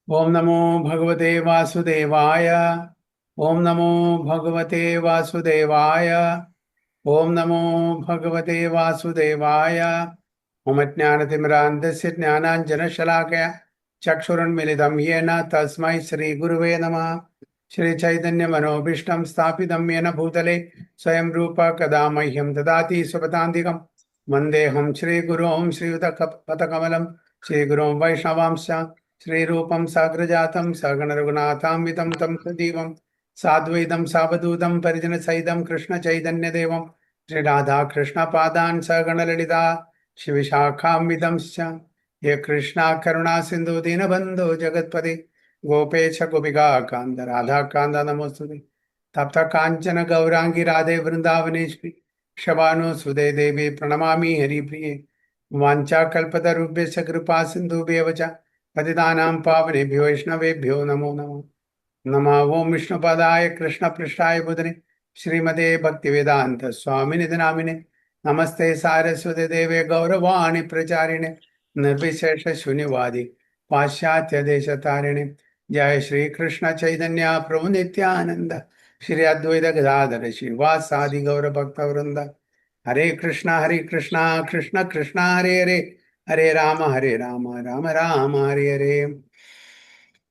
ओम नमो भगवते वासुदेवाय। ओम नमो भगवते वासुदेवाय। ओम नमो भगवते वासुदेवाय। ओम ज्ञानतिमिरान्धस्य ज्ञानाञ्जनशलाकया चक्षुरुन्मिलितं येन तस्मै श्रीगुरुवे नमः। श्रीचैतन्यमनोभीष्टं स्थापितं येन भूतले स्वयं रूप कदा मह्यं ददाति स्वपदान्तिकं वन्देऽहं श्रीगुरुं श्रीयुतपदकमलं श्रीगुरुं वैष्णवांश्च श्रीरूपं साग्रजातं सगणरघुनाथान्वितं तं सजीवं साद्वैतं सावधूतं परिजनसहितं कृष्णचैतन्यदेवं श्रीराधाकृष्णपादान् सगणललिता शिवशाखान्वितंश्च ये कृष्णा करुणा सिन्धु दीनबन्धो जगत्पते गोपेश गोपिका कान्त राधा कान्त नमोस्तुते। तप्त काञ्चन गौरांगी राधे वृन्दावनेश्वरी शबानु सुदे देवी प्रणमामि हरिप्रिये। वाञ्छाकल्पतरुभ्यश्च कृपा सिन्धुभ्येव च पतितानां पावनेभ्यो वैष्णवेभ्यो नमो नमः। नमः ओं विष्णुपदाय कृष्णपृष्ठाय बुधने श्रीमते भक्तिवेदान्त स्वामिनिधि नामिने नमस्ते सारस्वते देवे गौरवाणी प्रचारिणे निर्विशेष शून्यवादी पाश्चात्य देशतारिणे। जय श्री कृष्ण चैतन्य प्रभु नित्यानंद श्री अद्वैत गदाधर श्रीवासादि गौर भक्त वृंद। हरे कृष्णा कृष्ण कृष्णा हरे हरे, हरे राम राम राम हरे हरे।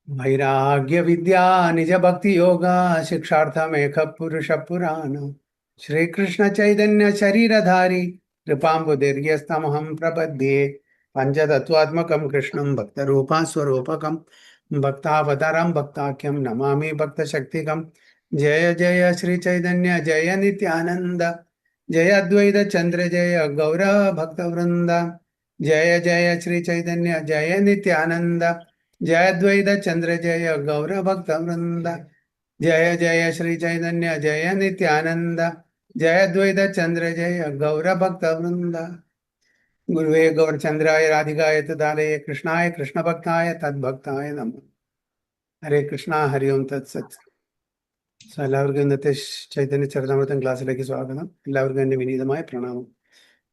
वैराग्य विद्या निज भक्ति योगा शिक्षार्थमेक पुरुष पुराण श्री कृष्ण चैतन्य शरीरधारी कृपाम्बुदीर्घस्तमहं प्रपद्ये। पंचतत्वात्मकं कृष्णं भक्तरूपा स्वरूपकं भक्तावतारं भक्ताख्यं नमामि भक्तशक्तिकं। जय जय श्री चैतन्य जय नित्यानंद जय अद्वैत चंद्र जय गौर भक्तवृंद। जय जय श्री चैतन्य जय नित्यानंद जय अद्वैत चंद्र जय गौर भक्त वृंद। जय जय श्री चैतन्य जय नित्यानंद जय अद्वैत चंद्र जय गौर भक्त वृंद। गुरुवे गौरचंद्राय राधिकाय तदालये कृष्णाय कृष्ण भक्ताय तद्भक्ताय नमः। हरे कृष्णा हरि ओम तत्सत्. സോ എല്ലാവർക്കും ഇന്നത്തെ ചൈതന്യ ചരിതാമൃതം ക്ലാസ്സിലേക്ക് സ്വാഗതം. എല്ലാവർക്കും എൻ്റെ വിനീതമായ പ്രണാമം.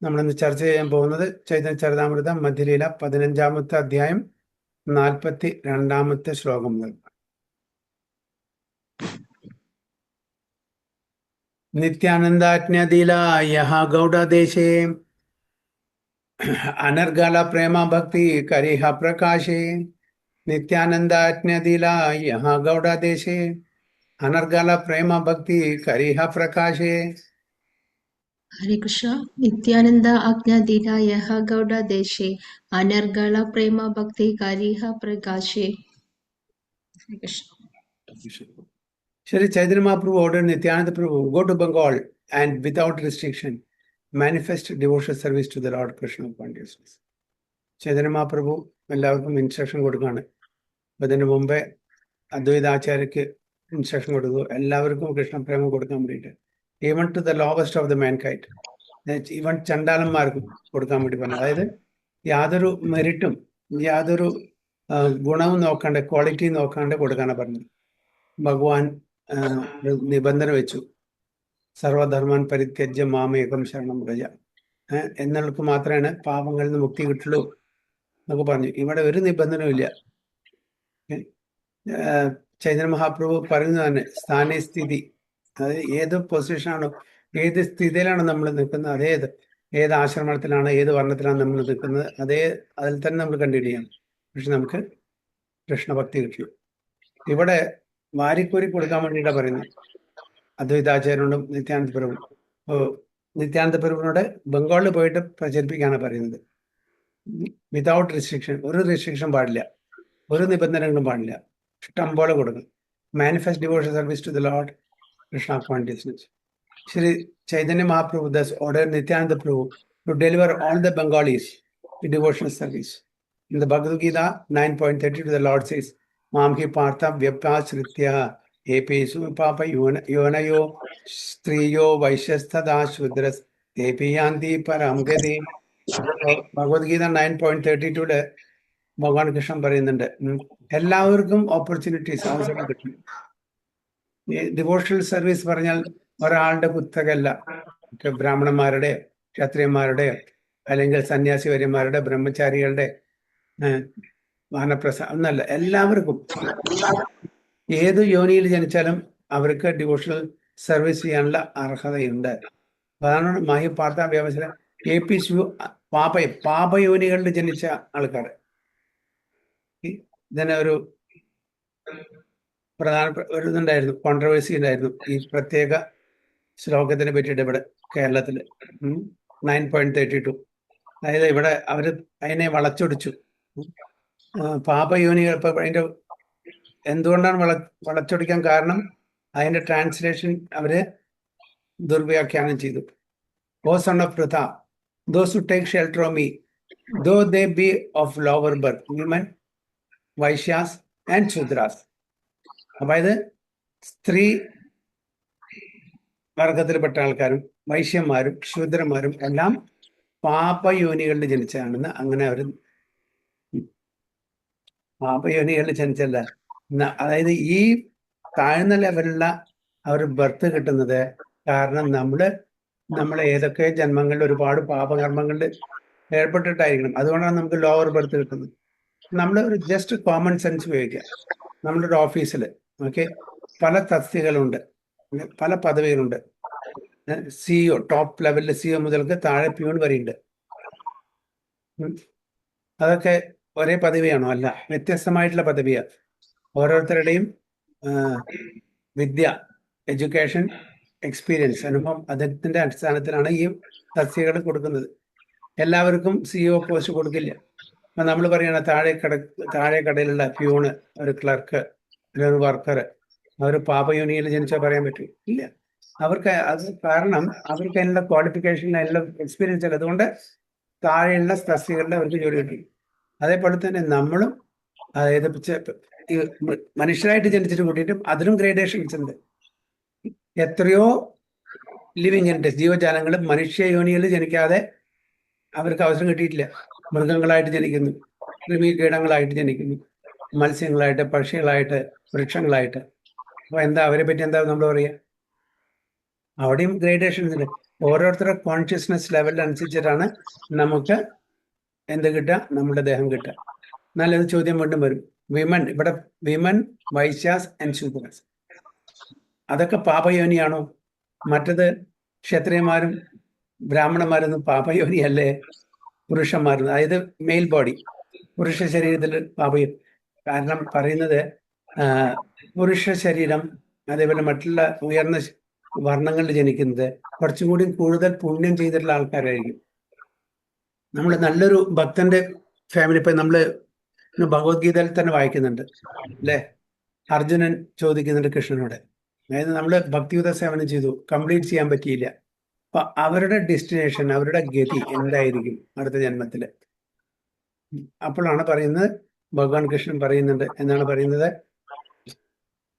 നമ്മളിന്ന് ചർച്ച ചെയ്യാൻ പോകുന്നത് ചൈതന്യ ചരിതാമൃതം മധ്യലീല 15-ാമത്തെ അധ്യായം 42-ാമത്തെ ശ്ലോകം മുതൽ. നിത്യാനന്ദാജ്ഞാദില യഹ ഗൗഡദേശേ അനർഗള പ്രേമ ഭക്തി കരിഹ പ്രകാശേ. നിത്യാനന്ദാജ്ഞാദില യഹ ഗൗഡദേശേ അനർഗള പ്രേമ ഭക്തി കരിഹ പ്രകാശേ. हरे कृष्ण. नित्यानंद आज्ञा दिला यह गौड़ा देशे अनर्गला प्रेम भक्ति कारिह प्रकाशे. हरे Krishna. Shri Chaitanya Mahaprabhu ordered Nityananda Prabhu go to Bengal and without restriction manifest devotional service to the Lord Krishna consciousness. Chaitanya Mahaprabhu എല്ലാവർക്കും ഇൻസ്ട്രക്ഷൻ കൊടുക്കുകയാണ്. അപ്പം അതിന് മുമ്പേ അദ്വൈതാചാര്യക്ക് ഇൻസ്ട്രക്ഷൻ കൊടുത്തു എല്ലാവർക്കും കൃഷ്ണപ്രേമം കൊടുക്കാൻ വേണ്ടിയിട്ട്. Even to the lowest of the mankind, even ചണ്ടാലന്മാർക്കും കൊടുക്കാൻ വേണ്ടി പറഞ്ഞു. അതായത് യാതൊരു മെറിറ്റും യാതൊരു ഗുണവും നോക്കാണ്ട് ക്വാളിറ്റി നോക്കാണ്ട് കൊടുക്കാനാണ് പറഞ്ഞത്. ഭഗവാൻ നിബന്ധന വെച്ചു, സർവധർമാൻ പരിത്യജ്യ മാമേകം ശരണം ഗജ എന്നുള്ളവർക്ക് മാത്രമേ പാപങ്ങളിൽ നിന്ന് മുക്തി കിട്ടുള്ളൂ എന്നൊക്കെ പറഞ്ഞു. ഇവിടെ ഒരു നിബന്ധനവും ഇല്ല. ചൈതന്യ മഹാപ്രഭു പറയുന്നത് തന്നെ സ്ഥാനീയ സ്ഥിതി, അതായത് ഏത് പൊസിഷനാണോ ഏത് സ്ഥിതിയിലാണോ നമ്മൾ നിൽക്കുന്നത്, ഏത് ആശ്രമത്തിലാണ് ഏത് വർണ്ണത്തിലാണ് നമ്മൾ നിൽക്കുന്നത്, അതിൽ തന്നെ നമ്മൾ കണ്ടിന്യൂ ചെയ്യണം. പക്ഷെ നമുക്ക് കൃഷ്ണഭക്തി കിട്ടും. ഇവിടെ വാരിക്കോരി കൊടുക്കാൻ വേണ്ടിയിട്ടാണ് പറയുന്നത് അദ്വൈതാചാര്യനോടും നിത്യാനന്ദ പ്രഭു. നിത്യാനന്ദ പ്രഭുവിനോട് ബംഗാളിൽ പോയിട്ട് പ്രചരിപ്പിക്കാനാണ് പറയുന്നത്. വിതൗട്ട് റെസ്ട്രിക്ഷൻ, ഒരു റെസ്ട്രിക്ഷൻ പാടില്ല, ഒരു നിബന്ധനകളും പാടില്ല, ഇഷ്ടം പോലെ കൊടുക്കണം. Manifest devotion service to the Lord Krishna consciousness. Shri Chaitanya Mahaprabhu thus ordered Nityananda Prabhu to deliver all the Bengalis to devotional service. In the Bhagavad Gita 9.32, the Lord says, Mamhi Partha Vyapasritya Epesu Papa Yonayo Striyo Vaishyasthada Shudras Epiyanti Paramgade. Bhagavad Gita 9.32 ഭഗവാൻ കൃഷ്ണൻ പറയുന്നുണ്ട്, എല്ലാവർക്കും opportunities അവസരം കിട്ടും. Devotional service പറഞ്ഞാൽ ഒരാളുടെ പുസ്തകമല്ല, ബ്രാഹ്മണന്മാരുടെ ക്ഷത്രിയന്മാരുടെ അല്ലെങ്കിൽ സന്യാസിവര്യന്മാരുടെ ബ്രഹ്മചാരികളുടെ വാനപ്രസ്ഥ ഒന്നല്ല, എല്ലാവർക്കും ഏത് യോനിയിൽ ജനിച്ചാലും അവർക്ക് ഡിവോഷണൽ സർവീസ് ചെയ്യാനുള്ള അർഹതയുണ്ട്. അതാണ് മഹി പാർത്ത വ്യവസ്ഥ AP ശിവ പാപയോനികളിൽ ജനിച്ച ആൾക്കാർ. ഇതിനെ ഒരു പ്രധാനപ്പെട്ട ഒരു ഇതുണ്ടായിരുന്നു, കോൺട്രവേഴ്സി ഉണ്ടായിരുന്നു ഈ പ്രത്യേക ശ്ലോകത്തിനെ പറ്റിയിട്ട് ഇവിടെ കേരളത്തിൽ 9.32. അതായത് ഇവിടെ അവര് അതിനെ വളച്ചൊടിച്ചു. പാപയോനികൾ ഇപ്പൊ അതിന്റെ എന്തുകൊണ്ടാണ് വളച്ചൊടിക്കാൻ കാരണം? അതിന്റെ ട്രാൻസ്ലേഷൻ അവര് ദുർവ്യാഖ്യാനം ചെയ്തു. O son of Pritha, those who take shelter of me, though they be of lower birth, women, Vaishyas and Shudras. അതായത് സ്ത്രീ വർഗത്തിൽപ്പെട്ട ആൾക്കാരും വൈശ്യന്മാരും ശൂദ്രന്മാരും എല്ലാം പാപയോനികളിൽ ജനിച്ചതാണെന്ന് അങ്ങനെ അവർ പാപയോനികളിൽ ജനിച്ചല്ല. അതായത് ഈ താഴ്ന്ന ലെവലുള്ള അവർ ബർത്ത് കിട്ടുന്നത് കാരണം നമ്മളെ ഏതൊക്കെ ജന്മങ്ങളിൽ ഒരുപാട് പാപകർമ്മങ്ങളിൽ ഏർപ്പെട്ടിട്ടായിരിക്കണം. അതുകൊണ്ടാണ് നമുക്ക് ലോവർ ബർത്ത് കിട്ടുന്നത്. നമ്മൾ ഒരു ജസ്റ്റ് കോമൺ സെൻസ് ഉപയോഗിക്കുക. നമ്മുടെ ഒരു ഓഫീസിൽ പല തസ്തികകളുണ്ട്, പല പദവികളുണ്ട്. CEO, ടോപ്പ് ലെവലിലെ CEO മുതൽക്ക് താഴെ പ്യൂൺ വരെയുണ്ട്. അതൊക്കെ ഒരേ പദവിയാണോ? അല്ല, വ്യത്യസ്തമായിട്ടുള്ള പദവിയാണ്. ഓരോരുത്തരുടെയും വിദ്യ, എഡ്യൂക്കേഷൻ, എക്സ്പീരിയൻസ്, അനുഭവം, അതിന്റെ അടിസ്ഥാനത്തിലാണ് ഈ തസ്തികകൾ കൊടുക്കുന്നത്. എല്ലാവർക്കും CEO പോസ്റ്റ് കൊടുക്കില്ല. അപ്പൊ നമ്മൾ പറയണ താഴെ കടയിലുള്ള പ്യൂണ്, ഒരു ക്ലർക്ക്, ഒരു വർക്കർ, അവർ പാപയോനിയിൽ ജനിച്ചാൽ പറയാൻ പറ്റും? ഇല്ല. അവർക്ക് അത് കാരണം അവർക്ക് അതിനുള്ള ക്വാളിഫിക്കേഷൻ, അതിനുള്ള എക്സ്പീരിയൻസ് അല്ല. അതുകൊണ്ട് താഴെയുള്ള തസ്തികകളിൽ അവർക്ക് ജോലി കിട്ടി. അതേപോലെ തന്നെ നമ്മളും, അതായത് മനുഷ്യരായിട്ട് ജനിച്ചിട്ട് കൂട്ടിയിട്ടും അതിലും ഗ്രേഡേഷൻസ് ഉണ്ട്. എത്രയോ ലിവിങ് എൻറ്റിറ്റീസ്, ജീവജാലങ്ങൾ മനുഷ്യയോനിയിൽ ജനിക്കാതെ അവർക്ക് അവസരം കിട്ടിയിട്ടില്ല. മൃഗങ്ങളായിട്ട് ജനിക്കുന്നു, കീടങ്ങളായിട്ട് ജനിക്കുന്നു, മത്സ്യങ്ങളായിട്ട്, പക്ഷികളായിട്ട്, വൃക്ഷങ്ങളായിട്ട്. അപ്പൊ അവരെ പറ്റി എന്താ നമ്മൾ പറയുക? അവിടെയും ഗ്രേഡേഷൻസ് ഉണ്ട്. ഓരോരുത്തരുടെ കോൺഷ്യസ്നെസ് ലെവലിൽ അനുസരിച്ചിട്ടാണ് നമുക്ക് എന്ത് കിട്ടുക, നമ്മുടെ ദേഹം കിട്ടുക. നല്ലൊരു ചോദ്യം വീണ്ടും വരും. ഇവിടെ വിമൻ, വൈശ്യാസ് ആൻഡ് ശൂദ്രാസ്, അതൊക്കെ പാപയോനിയാണോ? മറ്റത് ക്ഷത്രിയന്മാരും ബ്രാഹ്മണന്മാരൊന്നും പാപയോനിയല്ലേ? പുരുഷന്മാരും, അതായത് മെയിൽ ബോഡി, പുരുഷ ശരീരത്തിൽ പാപയും. കാരണം പറയുന്നത് പുരുഷ ശരീരം, അതേപോലെ മറ്റുള്ള ഉയർന്ന വർണ്ണങ്ങളിൽ ജനിക്കുന്നത് കുറച്ചും കൂടി കൂടുതൽ പുണ്യം ചെയ്തിട്ടുള്ള ആൾക്കാരായിരിക്കും. നമ്മൾ നല്ലൊരു ഭക്തന്റെ ഫാമിലി, ഇപ്പൊ നമ്മള് ഭഗവത്ഗീതയിൽ തന്നെ വായിക്കുന്നുണ്ട് അല്ലെ, അർജുനൻ ചോദിക്കുന്നുണ്ട് കൃഷ്ണനോട്, അതായത് നമ്മള് ഭക്തിയുത സേവനം ചെയ്തു, കംപ്ലീറ്റ് ചെയ്യാൻ പറ്റിയില്ല. അപ്പൊ അവരുടെ ഡെസ്റ്റിനേഷൻ, അവരുടെ ഗതി എന്തായിരിക്കും അടുത്ത ജന്മത്തില്? അപ്പോഴാണ് പറയുന്നത്, ഭഗവാൻ കൃഷ്ണൻ പറയുന്നുണ്ട്, എന്താണ് പറയുന്നത്?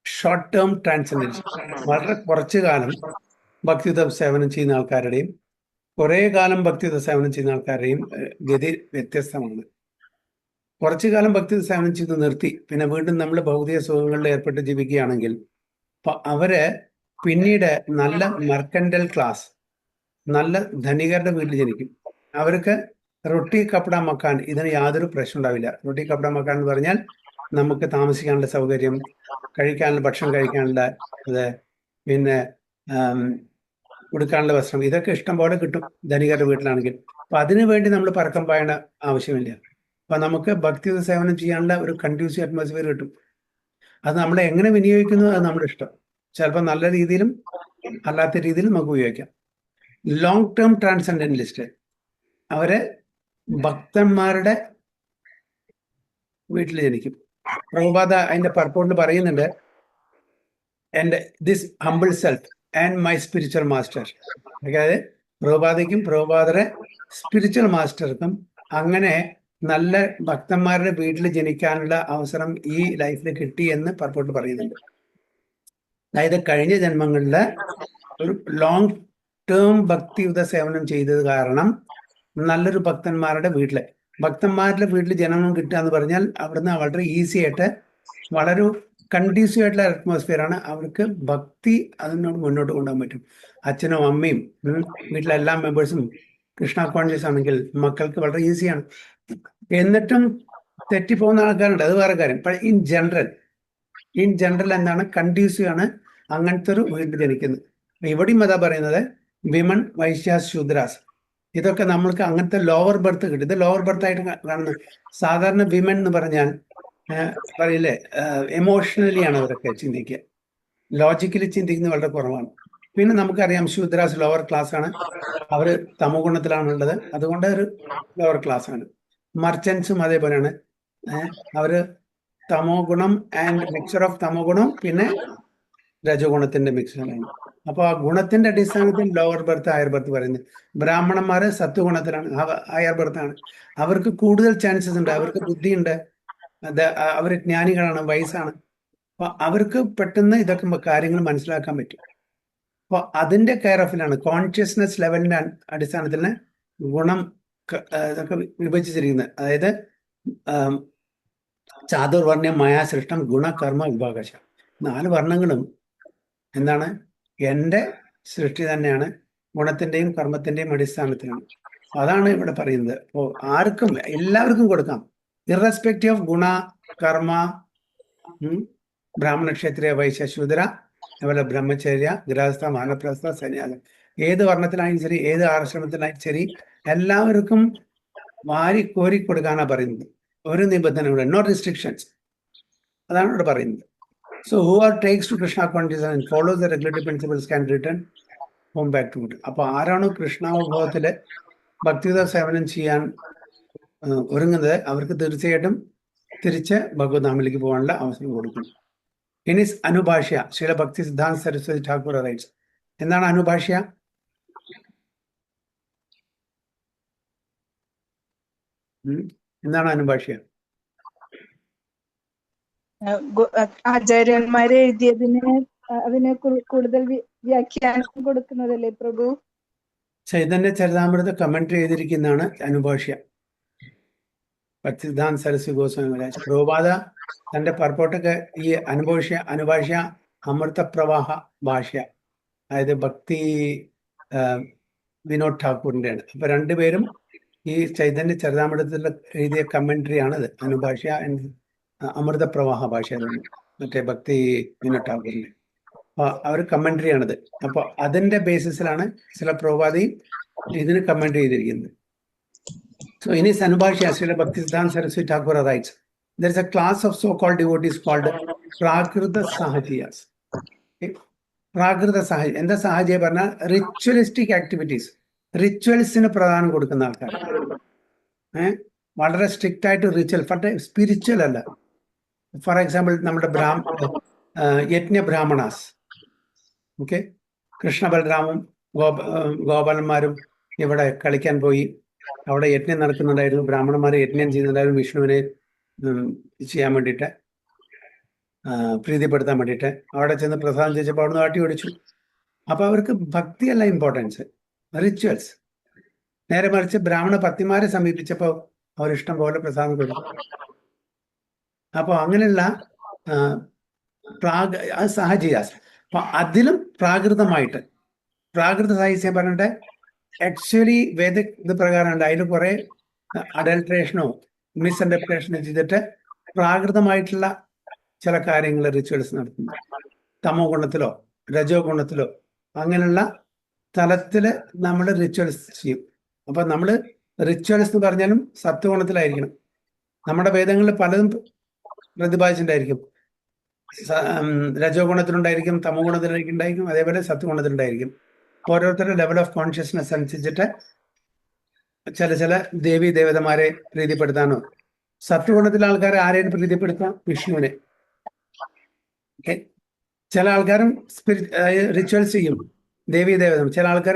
Short term transcendence. വളരെ കുറച്ചു കാലം ഭക്തിയുത സേവനം ചെയ്യുന്ന ആൾക്കാരുടെയും കുറെ കാലം ഭക്തിയുത സേവനം ചെയ്യുന്ന ആൾക്കാരുടെയും ഗതി വ്യത്യസ്തമാണ്. കുറച്ചു കാലം ഭക്തിയുത സേവനം ചെയ്ത് നിർത്തി പിന്നെ വീണ്ടും നമ്മൾ ഭൗതിക സുഖങ്ങളിൽ ഏർപ്പെട്ട് ജീവിക്കുകയാണെങ്കിൽ അവര് പിന്നീട് നല്ല മെർക്കൻഡൽ ക്ലാസ്, നല്ല ധനികരുടെ വീട്ടിൽ ജനിക്കും. അവർക്ക് റൊട്ടി കപ്പട മക്കാൻ ഇതിന് യാതൊരു പ്രശ്നം ഉണ്ടാവില്ല. റൊട്ടി കപ്പട മക്കാൻ എന്ന് പറഞ്ഞാൽ നമുക്ക് താമസിക്കാനുള്ള സൗകര്യം, കഴിക്കാനുള്ള ഭക്ഷണം, കഴിക്കാനുള്ള ഇത്, പിന്നെ ഉടുക്കാനുള്ള വസ്ത്രം, ഇതൊക്കെ ഇഷ്ടം പോലെ കിട്ടും ധനികരുടെ വീട്ടിലാണെങ്കിൽ. അപ്പൊ അതിനു വേണ്ടി നമ്മൾ പരക്കം പായണ ആവശ്യമില്ല. അപ്പൊ നമുക്ക് ഭക്തിയുത സേവനം ചെയ്യാനുള്ള ഒരു കൺഡ്യൂസീവ് അറ്റ്മോസ്ഫിയർ കിട്ടും. അത് നമ്മളെ എങ്ങനെ വിനിയോഗിക്കുന്നു അത് നമ്മുടെ ഇഷ്ടം. ചിലപ്പോൾ നല്ല രീതിയിലും അല്ലാത്ത രീതിയിലും നമുക്ക് ഉപയോഗിക്കാം. ലോങ് ടേം ട്രാൻസെൻഡന്റലിസ്റ്റ് അവര് ഭക്തന്മാരുടെ വീട്ടിൽ ജനിക്കും. പ്രഭുപാദ അതിന്റെ പർപ്പോട്ടിൽ പറയുന്നുണ്ട്, and this humble self and my spiritual master. അതായത് പ്രഭുപാദയ്ക്കും പ്രഭുപാദരെ സ്പിരിച്വൽ മാസ്റ്റർക്കും അങ്ങനെ നല്ല ഭക്തന്മാരുടെ വീട്ടിൽ ജനിക്കാനുള്ള അവസരം ഈ ലൈഫിൽ കിട്ടി എന്ന് പർപ്പോട്ട് പറയുന്നുണ്ട്. അതായത് കഴിഞ്ഞ ജന്മങ്ങളില് ഒരു ലോങ് ടേം ഭക്തിയുത സേവനം ചെയ്തത് കാരണം നല്ലൊരു ഭക്തന്മാരുടെ വീട്ടിൽ ജനനം കിട്ടുക എന്ന് പറഞ്ഞാൽ അവിടുന്ന് വളരെ ഈസി ആയിട്ട്, വളരെ കണ്ടീസീവ് ആയിട്ടുള്ള അറ്റ്മോസ്ഫിയർ ആണ്. അവർക്ക് ഭക്തി അതിനോട് മുന്നോട്ട് കൊണ്ടുപോകാൻ പറ്റും. അച്ഛനും അമ്മയും വീട്ടിലെ എല്ലാ മെമ്പേഴ്സും കൃഷ്ണ കോൺഷ്യസ് ആണെങ്കിൽ മക്കൾക്ക് വളരെ ഈസിയാണ്. എന്നിട്ടും തെറ്റിപ്പോകുന്ന ആൾക്കാരുണ്ട്, അത് വേറെ കാര്യം. ഇൻ ജനറൽ എന്താണ്, കണ്ടീസീവ് ആണ് അങ്ങനത്തെ ഒരു വീട്ടിൽ ജനിക്കുന്നത്. ഇവിടെയും അതാ പറയുന്നത്, വിമൺ, വൈശ്യാസ്, ശൂദ്രാസ്, ഇതൊക്കെ നമ്മൾക്ക് അങ്ങനത്തെ ലോവർ ബർത്ത് കിട്ടും. ഇത് ലോവർ ബർത്ത് ആയിട്ട് കാണുന്നത്. സാധാരണ വിമൻ എന്ന് പറഞ്ഞാൽ പറയില്ലേ, എമോഷണലി ആണ് അവരൊക്കെ ചിന്തിക്കുക, ലോജിക്കലി ചിന്തിക്കുന്നത് വളരെ കുറവാണ്. പിന്നെ നമുക്കറിയാം ശൂദ്രാസ് ലോവർ ക്ലാസ് ആണ്, അവർ തമോ ഗുണത്തിലാണുള്ളത്, അതുകൊണ്ട് ഒരു ലോവർ ക്ലാസ് ആണ്. മർച്ചൻസും അതേപോലെയാണ്, അവര് തമോ ഗുണം ആൻഡ് മിക്സർ ഓഫ് തമോ ഗുണം പിന്നെ രജോ ഗുണത്തിന്റെ മിക്സറാണ്. അപ്പൊ ആ ഗുണത്തിന്റെ അടിസ്ഥാനത്തിൽ ലോവർ ബർത്ത്, ഹയർ ബർത്ത് പറയുന്നത്. ബ്രാഹ്മണന്മാര് സത്വഗുണത്തിലാണ്, ഹയർ ബർത്ത് ആണ്. അവർക്ക് കൂടുതൽ ചാൻസസ് ഉണ്ട്, അവർക്ക് ബുദ്ധിയുണ്ട്, അവർ ജ്ഞാനികളാണ്, വയസ്സാണ്. അപ്പൊ അവർക്ക് പെട്ടെന്ന് ഇതൊക്കെ കാര്യങ്ങൾ മനസ്സിലാക്കാൻ പറ്റും. അപ്പൊ അതിന്റെ കെയർ ഓഫിലാണ്, കോൺഷ്യസ്നെസ് ലെവലിന്റെ അടിസ്ഥാനത്തിൽ ഗുണം ഇതൊക്കെ വിഭജിച്ചിരിക്കുന്നത്. അതായത് ചാതുർവർണ്ണ്യം, മായാസൃഷ്ടം, ഗുണ, കർമ്മ, വിഭാഗശ, 4 വർണ്ണങ്ങളും എന്താണ്, എൻ്റെ സൃഷ്ടി തന്നെയാണ്, ഗുണത്തിന്റെയും കർമ്മത്തിന്റെയും അടിസ്ഥാനത്തിലാണ്. അതാണ് ഇവിടെ പറയുന്നത്. അപ്പോൾ ആർക്കും, എല്ലാവർക്കും കൊടുക്കാം, ഇറസ്പെക്റ്റീവ് ഓഫ് ഗുണ, കർമ്മ, ബ്രാഹ്മണ, ക്ഷത്രിയ, വൈശ്യ, ശൂദ്ര, അതുപോലെ ബ്രഹ്മചര്യ, ഗൃഹസ്ഥ, വാനപ്രസ്ഥ, സന്യാസം, ഏത് വർണ്ണത്തിലായും ശരി, ഏത് ആശ്രമത്തിലായും ശരി, എല്ലാവർക്കും വാരി കോരി കൊടുക്കാനാ പറയുന്നത്. ഒരു നിബന്ധനയുടെ, നോ റെസ്ട്രിക്ഷൻസ്, അതാണ് ഇവിടെ പറയുന്നത്. So whoever takes to Krishna consciousness and follows the regulative principles can return home back to it. അപ്പൊ ആരാണോ കൃഷ്ണാനുഭവത്തില് ഭക്തിയുത സേവനം ചെയ്യാൻ ഒരുങ്ങുന്നത്, അവർക്ക് തീർച്ചയായിട്ടും തിരിച്ച് ഭഗവത്ധാമിലേക്ക് പോകാനുള്ള അവസരം കൊടുക്കണം. ഇനി അനുഭാഷ്യ, ശ്രീല ഭക്തി സിദ്ധാന്ത സരസ്വതി ഠാക്കൂർ റൈറ്റ്സ്. എന്താണ് അനുഭാഷ്യ? എന്താണ് അനുഭാഷ്യ? ആചാര്യന്മാരെ എഴുതിയതിന് അതിനെ കൂടുതൽ വ്യാഖ്യാനം കൊടുക്കുന്നതല്ലേ പ്രഭു? ചൈതന്യ ചരിതാമൃത കമന്ററി ചെയ്തിരിക്കുന്നതാണ് അനുഭാഷ്യ. ഭക്തിസിദ്ധാന്ത സരസ്വതി ഗോസ്വാമി മഹാരാജ് പ്രഭുപാദ തന്റെ പർപ്പോട്ടൊക്കെ ഈ അനുഭാഷ്യ അമൃത പ്രവാഹ ഭാഷ്യ, അതായത് ഭക്തി വിനോദ് ഠാക്കൂറിന്റെയാണ്. അപ്പൊ രണ്ടുപേരും ഈ ചൈതന്യ ചരിതാമൃതത്തിൽ എഴുതിയ കമന്ററി ആണത്, അനുഭാഷ്യ അമൃത പ്രവാഹ ഭാഷ, മറ്റേ ഭക്തി വിനോദ് ഠാക്കൂറിന്റെ. അപ്പൊ അവർ കമന്ററി ആണത്. അപ്പൊ അതിന്റെ ബേസിസിലാണ് ചില പ്രഭുപാദയും ഇതിന് കമന്ററി ചെയ്തിരിക്കുന്നത്. So in his Anubhashya, Srila Bhaktisiddhanta Saraswati Thakur writes, there is a class of so-called devotees called Prakrita Sahajiyas. Okay? Prakrita Sahaj, എന്താ സഹജയ പറഞ്ഞാൽ റിച്വലിസ്റ്റിക് ആക്ടിവിറ്റീസ്, റിച്വൽസിന് പ്രധാനം കൊടുക്കുന്ന ആൾക്കാർ. വളരെ സ്ട്രിക്റ്റ് ആയിട്ട് റിച്വൽ, പക്ഷേ സ്പിരിച്വൽ അല്ല. ഫോർ എക്സാമ്പിൾ നമ്മുടെ യജ്ഞ ബ്രാഹ്മണാസ്, ഓക്കെ, കൃഷ്ണ ബലരാമും ഗോപാലന്മാരും ഇവിടെ കളിക്കാൻ പോയി, അവിടെ യജ്ഞം നടക്കുന്നുണ്ടായിരുന്നു, ബ്രാഹ്മണന്മാർ യജ്ഞം ചെയ്യുന്നുണ്ടായിരുന്നു വിഷ്ണുവിനെ ചെയ്യാൻ വേണ്ടിയിട്ട്, പ്രീതിപ്പെടുത്താൻ വേണ്ടിയിട്ട്. അവിടെ ചെന്ന് പ്രസാദം ചോദിച്ചപ്പോൾ അവിടെ നിന്ന് ആട്ടി ഓടിച്ചു. അപ്പൊ അവർക്ക് ഭക്തിയല്ല ഇമ്പോർട്ടൻസ്, റിച്വൽസ്. നേരെ മറിച്ച് ബ്രാഹ്മണ പത്നിമാരെ സമീപിച്ചപ്പോൾ അവർ ഇഷ്ടം പോലെ പ്രസാദം കൊടുത്തു. അപ്പൊ അങ്ങനെയുള്ള സഹജീയാസ്. അപ്പൊ അതിലും പ്രാകൃതമായിട്ട്, പ്രാകൃത സാഹിത്യം പറഞ്ഞിട്ട് ആക്ച്വലി വേദ ഇത് പ്രകാരം ഉണ്ട്, അതിൽ കുറെ അഡൽട്രേഷനോ മിസ്ഇന്റർപ്രിറ്റേഷനോ ചെയ്തിട്ട് പ്രാകൃതമായിട്ടുള്ള ചില കാര്യങ്ങൾ റിച്വൽസ് നടത്തുന്നു. തമോ ഗുണത്തിലോ രജോ ഗുണത്തിലോ അങ്ങനെയുള്ള തലത്തില് നമ്മൾ റിച്വൽസ് ചെയ്യും. അപ്പൊ നമ്മൾ റിച്വൽസ് എന്ന് പറഞ്ഞാലും സത്വഗുണത്തിലായിരിക്കണം. നമ്മുടെ വേദങ്ങളിൽ പലതും പ്രതിപാദിച്ചിട്ടുണ്ടായിരിക്കും. രജോ ഗുണത്തിലുണ്ടായിരിക്കും, തമോ ഗുണത്തിലുണ്ടായിരിക്കും, അതേപോലെ സത്വഗുണത്തിലുണ്ടായിരിക്കും. ഓരോരുത്തരുടെ ലെവൽ ഓഫ് കോൺഷ്യസ്നെസ് അനുസരിച്ചിട്ട് ചില ദേവി ദേവതമാരെ പ്രീതിപ്പെടുത്താനോ, സത്വഗുണത്തിലെ ആൾക്കാരെ ആരെയും പ്രീതിപ്പെടുത്താം, വിഷ്ണുവിനെ. ഓക്കെ, ചില ആൾക്കാരും റിച്വൽസ് ചെയ്യും ദേവി ദേവതം, ചില ആൾക്കാർ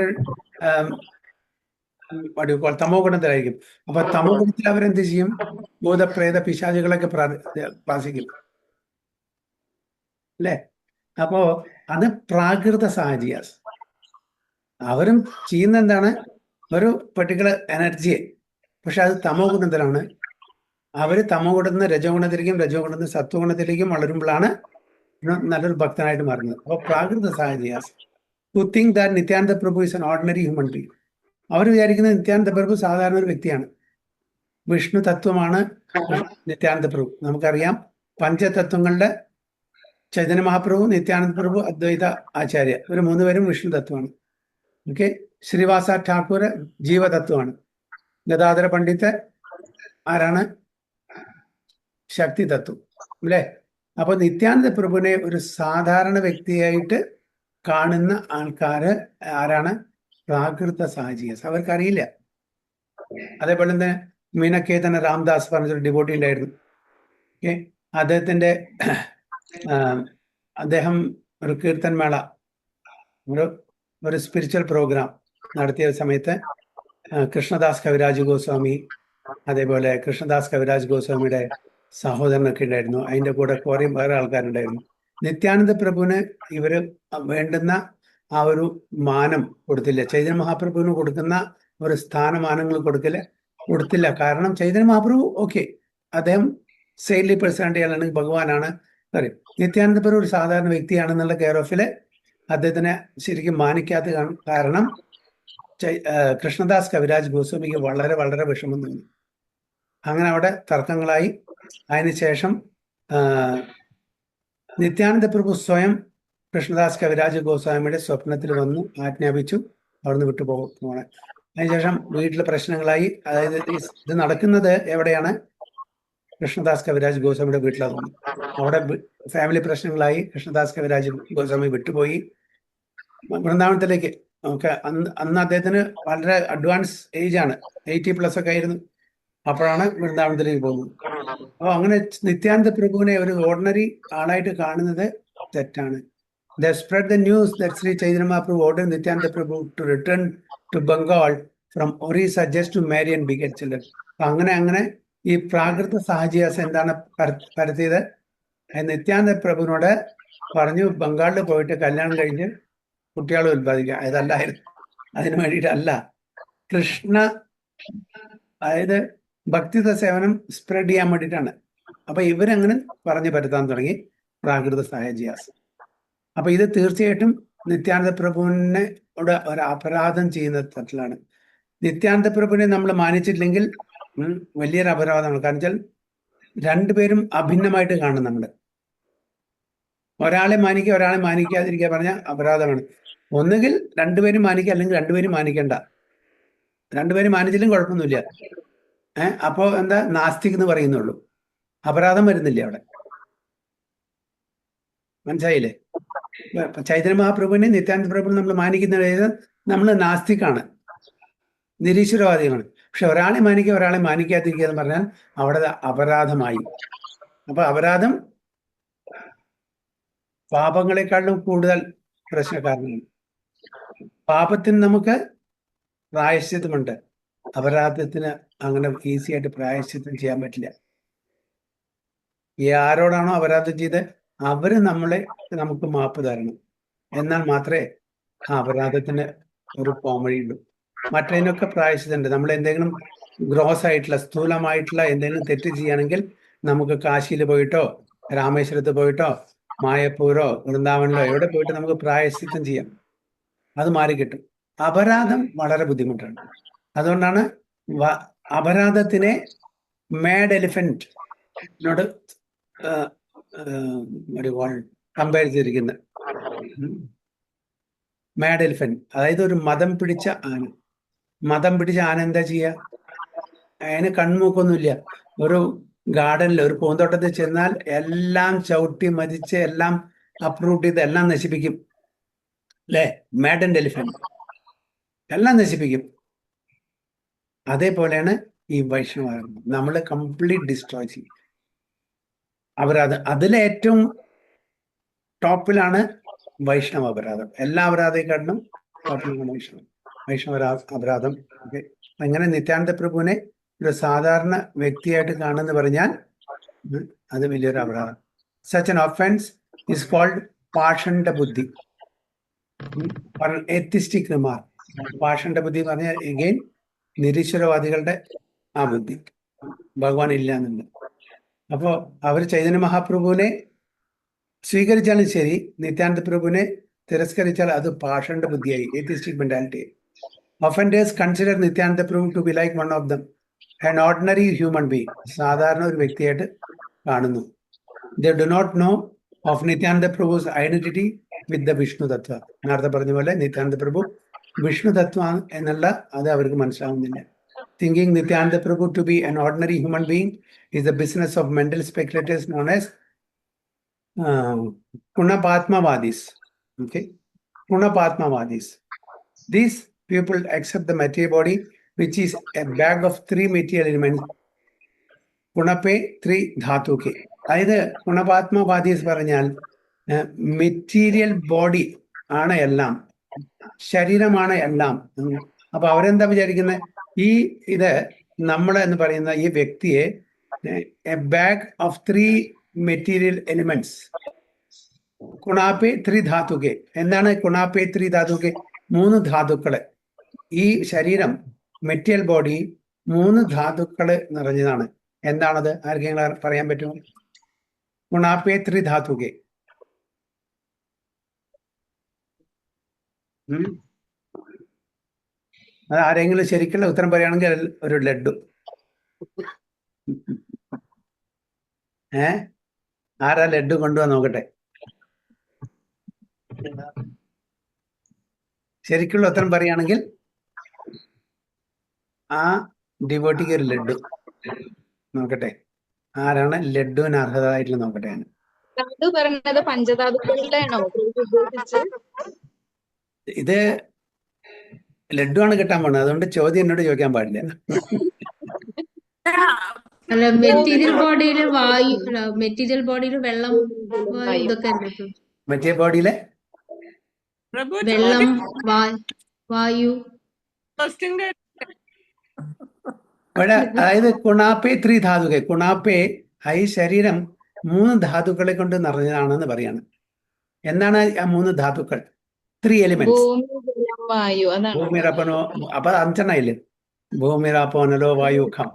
തമോ ഗുണത്തിലായിരിക്കും. അപ്പൊ തമോ ഗുണത്തിൽ അവരെന്ത് ചെയ്യും? ഭൂതപ്രേത പിശാചുകളൊക്കെ പ്രാർത്ഥിക്കും, അല്ലേ? അപ്പോ അത് പ്രാകൃത സാഹചര്യാസ്. അവരും ചെയ്യുന്ന എന്താണ്? ഒരു പെർട്ടിക്കുലർ എനർജിയെ, പക്ഷെ അത് തമോ ഗുണത്തിലാണ്. അവര് തമോ ഗുണത്തിന് രജോ ഗുണത്തിലേക്കും രജോ ഗുണത്തിന് സത്വഗുണത്തിലേക്കും വളരുമ്പോഴാണ് നല്ലൊരു ഭക്തനായിട്ട് മാറുന്നത്. അപ്പോൾ പ്രാകൃത സാഹചര്യാസ് who think that Nityananda Prabhu is an ordinary human being. അവർ വിചാരിക്കുന്നത് നിത്യാനന്ദ പ്രഭു സാധാരണ ഒരു വ്യക്തിയാണ്. വിഷ്ണു തത്വമാണ് നിത്യാനന്ദ പ്രഭു. നമുക്കറിയാം പഞ്ചതത്വങ്ങളുടെ ചൈതന്യ മഹാപ്രഭു, നിത്യാനന്ദ പ്രഭു, അദ്വൈത ആചാര്യ, ഇവർ മൂന്നുപേരും വിഷ്ണു തത്വമാണ്. ഓക്കെ. ശ്രീവാസ ഠാക്കൂർ ജീവതത്വമാണ്. ഗദാധര പണ്ഡിറ്റ് ആരാണ്? ശക്തി തത്വം, അല്ലേ? അപ്പൊ നിത്യാനന്ദ പ്രഭുവിനെ ഒരു സാധാരണ വ്യക്തിയായിട്ട് കാണുന്ന ആൾക്കാര് ആരാണ്? പ്രാകൃത സാഹചികസ്. അവർക്കറിയില്ല. അതേപോലെ തന്നെ മീനക്കേതന രാംദാസ് പറഞ്ഞൊരു ഡിവോട്ടി ഉണ്ടായിരുന്നു. ഓക്കെ. അദ്ദേഹം ഒരു കീർത്തൻ മേള, ഒരു സ്പിരിച്വൽ പ്രോഗ്രാം നടത്തിയ സമയത്ത് കൃഷ്ണദാസ് കവിരാജ് ഗോസ്വാമി, അതേപോലെ കൃഷ്ണദാസ് കവിരാജ് ഗോസ്വാമിയുടെ സഹോദരനൊക്കെ ഉണ്ടായിരുന്നു. അതിന്റെ കൂടെ കുറേ വേറെ ആൾക്കാരുണ്ടായിരുന്നു. നിത്യാനന്ദ പ്രഭുവിന് ഇവര് വേണ്ടുന്ന ആ ഒരു മാനം കൊടുത്തില്ല. ചൈതന്യ മഹാപ്രഭുവിന് കൊടുക്കുന്ന ഒരു സ്ഥാനമാനങ്ങൾ കൊടുത്തില്ല. കാരണം ചൈതന്യ മഹാപ്രഭു ഓക്കെ, അദ്ദേഹം സെയിലി പേഴ്സണാലിറ്റി അല്ലെങ്കിൽ ഭഗവാനാണ്. സോറി, നിത്യാനന്ദ പ്രഭു ഒരു സാധാരണ വ്യക്തിയാണെന്നുള്ള കെയർ ഓഫില് അദ്ദേഹത്തിനെ ശരിക്കും മാനിക്കാത്ത കാരണം കൃഷ്ണദാസ് കവിരാജ് ഗോസ്വാമിക്ക് വളരെ വളരെ വിഷമം തോന്നി. അങ്ങനെ അവിടെ തർക്കങ്ങളായി. അതിനുശേഷം നിത്യാനന്ദ പ്രഭു സ്വയം കൃഷ്ണദാസ് കവിരാജ് ഗോസ്വാമിയുടെ സ്വപ്നത്തിൽ വന്നു ആജ്ഞാപിച്ചു അവിടുന്ന് പോകണേ. അതിനുശേഷം വീട്ടിൽ പ്രശ്നങ്ങളായി. അതായത് ഇത് നടക്കുന്നത് എവിടെയാണ്? കൃഷ്ണദാസ് കവിരാജ് ഗോസ്വാമിയുടെ വീട്ടിലാണ്. അവിടെ ഫാമിലി പ്രശ്നങ്ങളായി. കൃഷ്ണദാസ് കവിരാജ് ഗോസ്വാമി വിട്ടുപോയി വൃന്ദാവനത്തിലേക്ക്. നമുക്ക് അന്ന് അദ്ദേഹത്തിന് വളരെ അഡ്വാൻസ് ഏജ് ആണ്, 80+ ഒക്കെ ആയിരുന്നു. അപ്പോഴാണ് വൃന്ദാവനത്തിലേക്ക് പോകുന്നത്. അപ്പൊ അങ്ങനെ നിത്യാനന്ദ പ്രഭുവിനെ ഒരു ഓർഡിനറി ആളായിട്ട് കാണുന്നത് തെറ്റാണ്. They spread the news that Sri Chaitanya Mahaprabhu ordered Nityananda Prabhu to return to Bengal from Orissa just to marry and beget children. അങ്ങനെ ഈ പ്രാകൃത സാഹചര്യം എന്താണ് പരത്തിയത്? നിത്യാനന്ദ പ്രഭുവിനോട് പറഞ്ഞു ബംഗാളിൽ പോയിട്ട് കല്യാണം കഴിഞ്ഞ് കുട്ടികളെ ഉത്പാദിക്കുക. അതല്ലായിരുന്നു, അതിനു വേണ്ടിയിട്ടല്ല. കൃഷ്ണ അതായത് ഭക്തിത സേവനം സ്പ്രെഡ് ചെയ്യാൻ വേണ്ടിയിട്ടാണ്. അപ്പൊ ഇവരങ്ങനെ പറഞ്ഞു പരത്താൻ തുടങ്ങി പ്രാകൃത സാഹചര്യാസ്. അപ്പൊ ഇത് തീർച്ചയായിട്ടും നിത്യാനന്ദ പ്രഭുവിനെ ഒരു അപരാധം ചെയ്യുന്ന തരത്തിലാണ്. നിത്യാനന്ദ പ്രഭുവിനെ നമ്മൾ മാനിച്ചിട്ടില്ലെങ്കിൽ വലിയൊരു അപരാധമാണ്. കാരണം വെച്ചാൽ രണ്ടുപേരും അഭിന്നമായിട്ട് കാണും. നമ്മൾ ഒരാളെ മാനിക്കുക ഒരാളെ മാനിക്കാതിരിക്കുക പറഞ്ഞാൽ അപരാധമാണ്. ഒന്നുകിൽ രണ്ടുപേരും മാനിക്കുക, അല്ലെങ്കിൽ രണ്ടുപേരും മാനിക്കണ്ട. രണ്ടുപേരും മാനിച്ചില്ലെങ്കിൽ കുഴപ്പമൊന്നുമില്ല. അപ്പോ എന്താ നാസ്തിക് എന്ന് പറയുന്നുള്ളൂ, അപരാധം വരുന്നില്ല അവിടെ. മനസ്സിലായില്ലേ? ചൈതന്യ മഹാപ്രഭുവിനെ നിത്യാനന്ദ പ്രഭുവിനെ നമ്മൾ മാനിക്കുന്ന നമ്മൾ നാസ്തികാണ്, നിരീശ്വരവാദികളാണ്. പക്ഷെ ഒരാളെ മാനിക്കുക ഒരാളെ മാനിക്കാതിരിക്കുക എന്ന് പറഞ്ഞാൽ അവിടെ അപരാധമായി. അപ്പൊ അപരാധം പാപങ്ങളെക്കാളും കൂടുതൽ പ്രശ്നക്കാരനാണ്. പാപത്തിന് നമുക്ക് പ്രായശ്ചിത്തമുണ്ട്, അപരാധത്തിന് അങ്ങനെ ഈസി ആയിട്ട് പ്രായശ്ചിത്തം ചെയ്യാൻ പറ്റില്ല. ആരോടാണോ അപരാധം ചെയ്ത് അവര് നമുക്ക് മാപ്പ് തരണം. എന്നാൽ മാത്രമേ ആ അപരാധത്തിന് ഒരു പോംവഴിയുള്ളൂ. മറ്റതിനൊക്കെ പ്രായശ്ചിത്തമുണ്ട്. നമ്മൾ എന്തെങ്കിലും ഗ്രോസ് ആയിട്ടുള്ള സ്ഥൂലമായിട്ടുള്ള എന്തെങ്കിലും തെറ്റ് ചെയ്യുകയാണെങ്കിൽ നമുക്ക് കാശിയിൽ പോയിട്ടോ രാമേശ്വരത്ത് പോയിട്ടോ മായപ്പൂരോ വൃന്ദാവനിലോ എവിടെ പോയിട്ട് നമുക്ക് പ്രായശ്ചിത്തം ചെയ്യാം, അത് മാറി കിട്ടും. അപരാധം വളരെ ബുദ്ധിമുട്ടാണ്. അതുകൊണ്ടാണ് അപരാധത്തിനെ മാഡ് എലിഫന്റിനോട് കമ്പയർ ചെയ്തിരിക്കുന്നത്. മാഡ് എലിഫന്റ് അതായത് ഒരു മതം പിടിച്ച ആന. മതം പിടിച്ച ആന എന്താ ചെയ്യുക? അതിന് കൺമൂക്കൊന്നുമില്ല. ഒരു ഗാർഡനിൽ ഒരു പൂന്തോട്ടത്തിൽ ചെന്നാൽ എല്ലാം ചവിട്ടി മതിച്ച് എല്ലാം അപ്രൂവ് ചെയ്ത് എല്ലാം നശിപ്പിക്കും, അല്ലേ? മാഡ് ആൻഡ് എലിഫന്റ് എല്ലാം നശിപ്പിക്കും. അതേപോലെയാണ് ഈ വൈഷ്ണവ. നമ്മൾ കംപ്ലീറ്റ് ഡിസ്ട്രോയ് ചെയ്യും. അപരാധം അതിലേറ്റവും ടോപ്പിലാണ് വൈഷ്ണവ അപരാധം. എല്ലാ അപരാധത്തെക്കാട്ടിലും ടോപ്പിലാണ് വൈഷ്ണവ അപരാധം. ഓക്കെ. അങ്ങനെ നിത്യാനന്ദ പ്രഭുവിനെ ഒരു സാധാരണ വ്യക്തിയായിട്ട് കാണുമെന്ന് പറഞ്ഞാൽ അത് വലിയൊരു അപരാധം. Such an offence is called പാഷണ്ഡ ബുദ്ധി, എത്തിസ്റ്റിക് റിമാർക്ക്. പാഷണ്ഡ ബുദ്ധി എന്ന് പറഞ്ഞാൽ എഗെയിൻ നിരീശ്വരവാദികളുടെ ആ ബുദ്ധി, ഭഗവാൻ ഇല്ല എന്നുണ്ട്. അപ്പോ അവർ ചൈതന്യ മഹാപ്രഭുവിനെ സ്വീകരിച്ചാലും ശരി, നിത്യാനന്ദ പ്രഭുവിനെ തിരസ്കരിച്ചാൽ അത് പാഷണ്ഡ ബുദ്ധിയായി, എത്തിസ്റ്റിക് mentality. Offenders consider Nityananda Prabhu to be like one of them an ordinary human being, സാധാരണ ഒരു വ്യക്തിയായിട്ട് കാണുന്നു. They do not know of Nityananda Prabhu's identity with the Vishnu Tattva. നേരത്തെ പറഞ്ഞ പോലെ നിത്യാനന്ദ പ്രഭു വിഷ്ണു തത്വ എന്നുള്ള അത് അവർക്ക് മനസ്സിലാവുന്നില്ല. Thinking Nityananda Prabhu to be an ordinary human being is the business of mental speculators known as Punapatmavadis. Okay, Punapatmavadis. These people accept the material body, which is a bag of 3 material elements. Punape 3 dhatuke. അതായത് ഗുണപാത്മവാദീസ് പറഞ്ഞാൽ material body ആണ് എല്ലാം, ശരീരമാണ് എല്ലാം. അപ്പൊ അവരെന്താ വിചാരിക്കുന്നത്, ഇത് നമ്മൾ എന്ന് പറയുന്ന ഈ വ്യക്തിയെ a bag of 3 material elements. കുണാപ്പെ 3 ധാതുക്കെ. എന്താണ് കുണാപ്പെ 3 ധാതുക്കെ? 3 ധാതുക്കള്. ഈ ശരീരം മെറ്റീരിയൽ ബോഡി 3 ധാതുക്കള് നിറഞ്ഞതാണ്. എന്താണത്? ആർക്കെങ്കിലും പറയാൻ പറ്റുമോ? കുണാപ്പെ 3 ധാതുക്കെ. അത് ആരെങ്കിലും ശരിക്കുള്ള ഉത്തരം പറയുകയാണെങ്കിൽ ഒരു ലഡ്ഡു. ആരാ ലഡ്ഡു കൊണ്ടുപോകാൻ നോക്കട്ടെ. ശരിക്കുള്ള ഉത്തരം പറയുകയാണെങ്കിൽ ആ ഡിവോട്ടിക്ക് ഒരു ലഡ്ഡു. നോക്കട്ടെ ആരാണ് ലഡ്ഡുവിന് അർഹതയായിട്ടുള്ള നോക്കട്ടെ. ഇത് ലഡ്ഡു ആണ് കിട്ടാൻ പോകുന്നത്, അതുകൊണ്ട് ചോദ്യം എന്നോട് ചോദിക്കാൻ പാടില്ല. അല്ല, മെറ്റീരിയൽ ബോഡിയില് വായു, മെറ്റീരിയൽ ബോഡിയില് വെള്ളം, ഇതൊക്കെ മെറ്റീരിയൽ ബോഡിയിലെ വെള്ളം, വായു. ഇവിടെ അതായത് കുണാപ്പെ 3 ധാതുക്കെ. കുണാപ്പെ ഈ ശരീരം 3 ധാതുക്കളെ കൊണ്ട് നിറഞ്ഞതാണെന്ന് പറയാണ്. എന്താണ് ആ 3 ധാതുക്കൾ? 3 എലിമെന്റ്സ്. ഭൂമിരപ്പനോ, അപ്പൊ 5 ഇല്ലേ? ഭൂമിരാപ്പോനലോ വായു ഖം.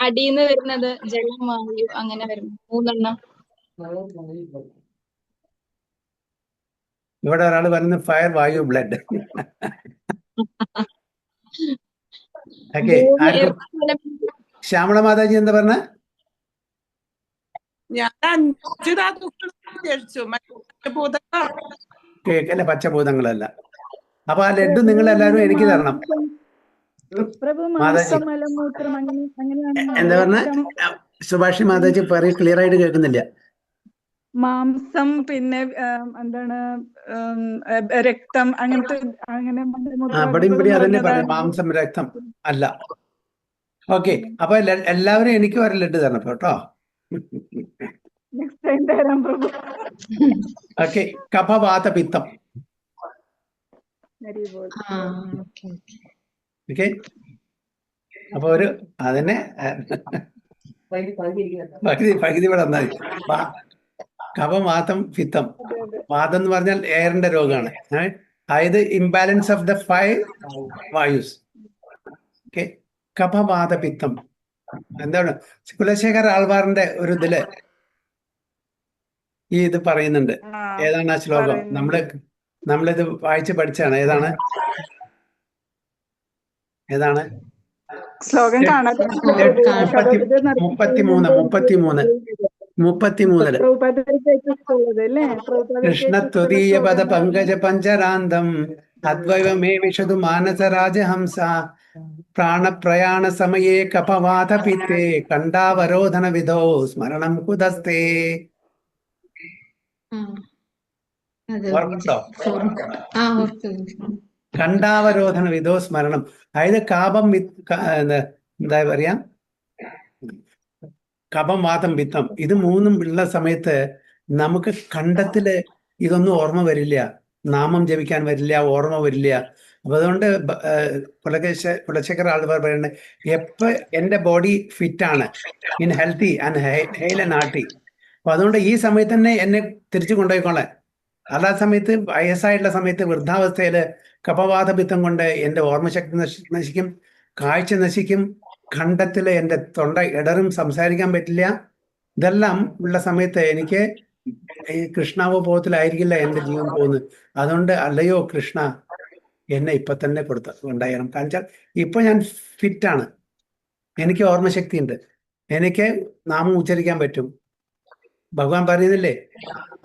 അടിയിന്ന് വരുന്നത് ജലം, വായു, അങ്ങനെ വരുന്നത് 3 ഇവിടെ ഒരാൾ പറയുന്നത് ഫയർ, വായു, ബ്ലഡ്. ഓക്കെ, ശ്യാമള മാതാജി എന്താ പറഞ്ഞ? കേക്കല്ല, പഞ്ചഭൂതങ്ങളല്ല. അപ്പൊ ആ ലഡ്ഡു നിങ്ങൾ എല്ലാവരും എനിക്ക് തരണം. മാതാജി എന്താ പറഞ്ഞ? സുഭാഷി മാതാജി പറയും, ക്ലിയർ ആയിട്ട് കേൾക്കുന്നില്ല. മാംസം, പിന്നെ എന്താണ് രക്തം, അങ്ങനത്തെ അങ്ങനെ അതന്നെ പറയാം. മാംസം, രക്തം അല്ല. ഓക്കെ, അപ്പൊ എല്ലാവരും എനിക്ക് ഒരു ലഡ്ഡു തരണം കേട്ടോ. ഓക്കെ, കഫവാത പിത്തം. ഓക്കെ, അപ്പൊ ഒരു അതിനെ പകുതി ഇവിടെ വന്നാൽ കഫം, വാതം, പിത്തം. വാതം എന്ന് പറഞ്ഞാൽ എയറിന്റെ രോഗമാണ്. അതായത് ഇംബാലൻസ് ഓഫ് ദ 5 വായുസ്. ഓക്കെ, കഫവാത പിത്തം എന്താണ്? കുലശേഖർ ആൾവാറിന്റെ ഒരു ഇതില് ഇത് പറയുന്നുണ്ട്. ഏതാണ് ആ ശ്ലോകം? നമ്മളിത് വായിച്ച് പഠിച്ചാണ്. ഏതാണ് ശ്ലോകം? 33 കൃഷ്ണത്വദീയ പദ പങ്കജ പഞ്ചരാന്തം അദ്വൈവമേ വിശതു മാനസ രാജഹംസ പ്രാണപ്രയാണ സമയേ കപവാത പിത്തേ കണ്ഠാവരോധന വിധോ സ്മരണം കുതസ്തേ. ഓർമ്മണ്ടോ? കണ്ഠാവരോധന വിധോ സ്മരണം. അതായത് കാപം, എന്താ പറയാ, കപം, വാതം, പിത്തം, ഇത് 3 ഉള്ള സമയത്ത് നമുക്ക് കണ്ഠത്തില് ഇതൊന്നും ഓർമ്മ വരില്ല, നാമം ജപിക്കാൻ വരില്ല, ഓർമ്മ വരില്ല. അപ്പൊ അതുകൊണ്ട് കുലശേഖർ ആൾവാർ പറയുന്നത്, എപ്പോ എന്റെ ബോഡി ഫിറ്റ് ആണ്, in healthy and hale and hearty, അപ്പൊ അതുകൊണ്ട് ഈ സമയത്ത് തന്നെ എന്നെ തിരിച്ചു കൊണ്ടുപോയിക്കോളാൻ. അല്ലാ സമയത്ത്, വയസ്സായിട്ടുള്ള സമയത്ത്, വൃദ്ധാവസ്ഥയില് കപവാത പിത്തം കൊണ്ട് എന്റെ ഓർമ്മശക്തി നശിക്കും, കാഴ്ച നശിക്കും, ഖണ്ഡത്തില് എന്റെ തൊണ്ട ഇടറും, സംസാരിക്കാൻ പറ്റില്ല. ഇതെല്ലാം ഉള്ള സമയത്ത് എനിക്ക് ഈ കൃഷ്ണാവബോധത്തിലായിരിക്കില്ല എന്റെ ജീവൻ പോകുന്നത്. അതുകൊണ്ട് അല്ലയോ കൃഷ്ണ, എന്നെ ഇപ്പൊ തന്നെ കൊണ്ടായിരുന്നു. കാരണം വെച്ചാൽ ഇപ്പൊ ഞാൻ ഫിറ്റാണ്, എനിക്ക് ഓർമ്മശക്തി ഉണ്ട്, എനിക്ക് നാമം ഉച്ചരിക്കാൻ പറ്റും. ഭഗവാൻ പറയുന്നില്ലേ,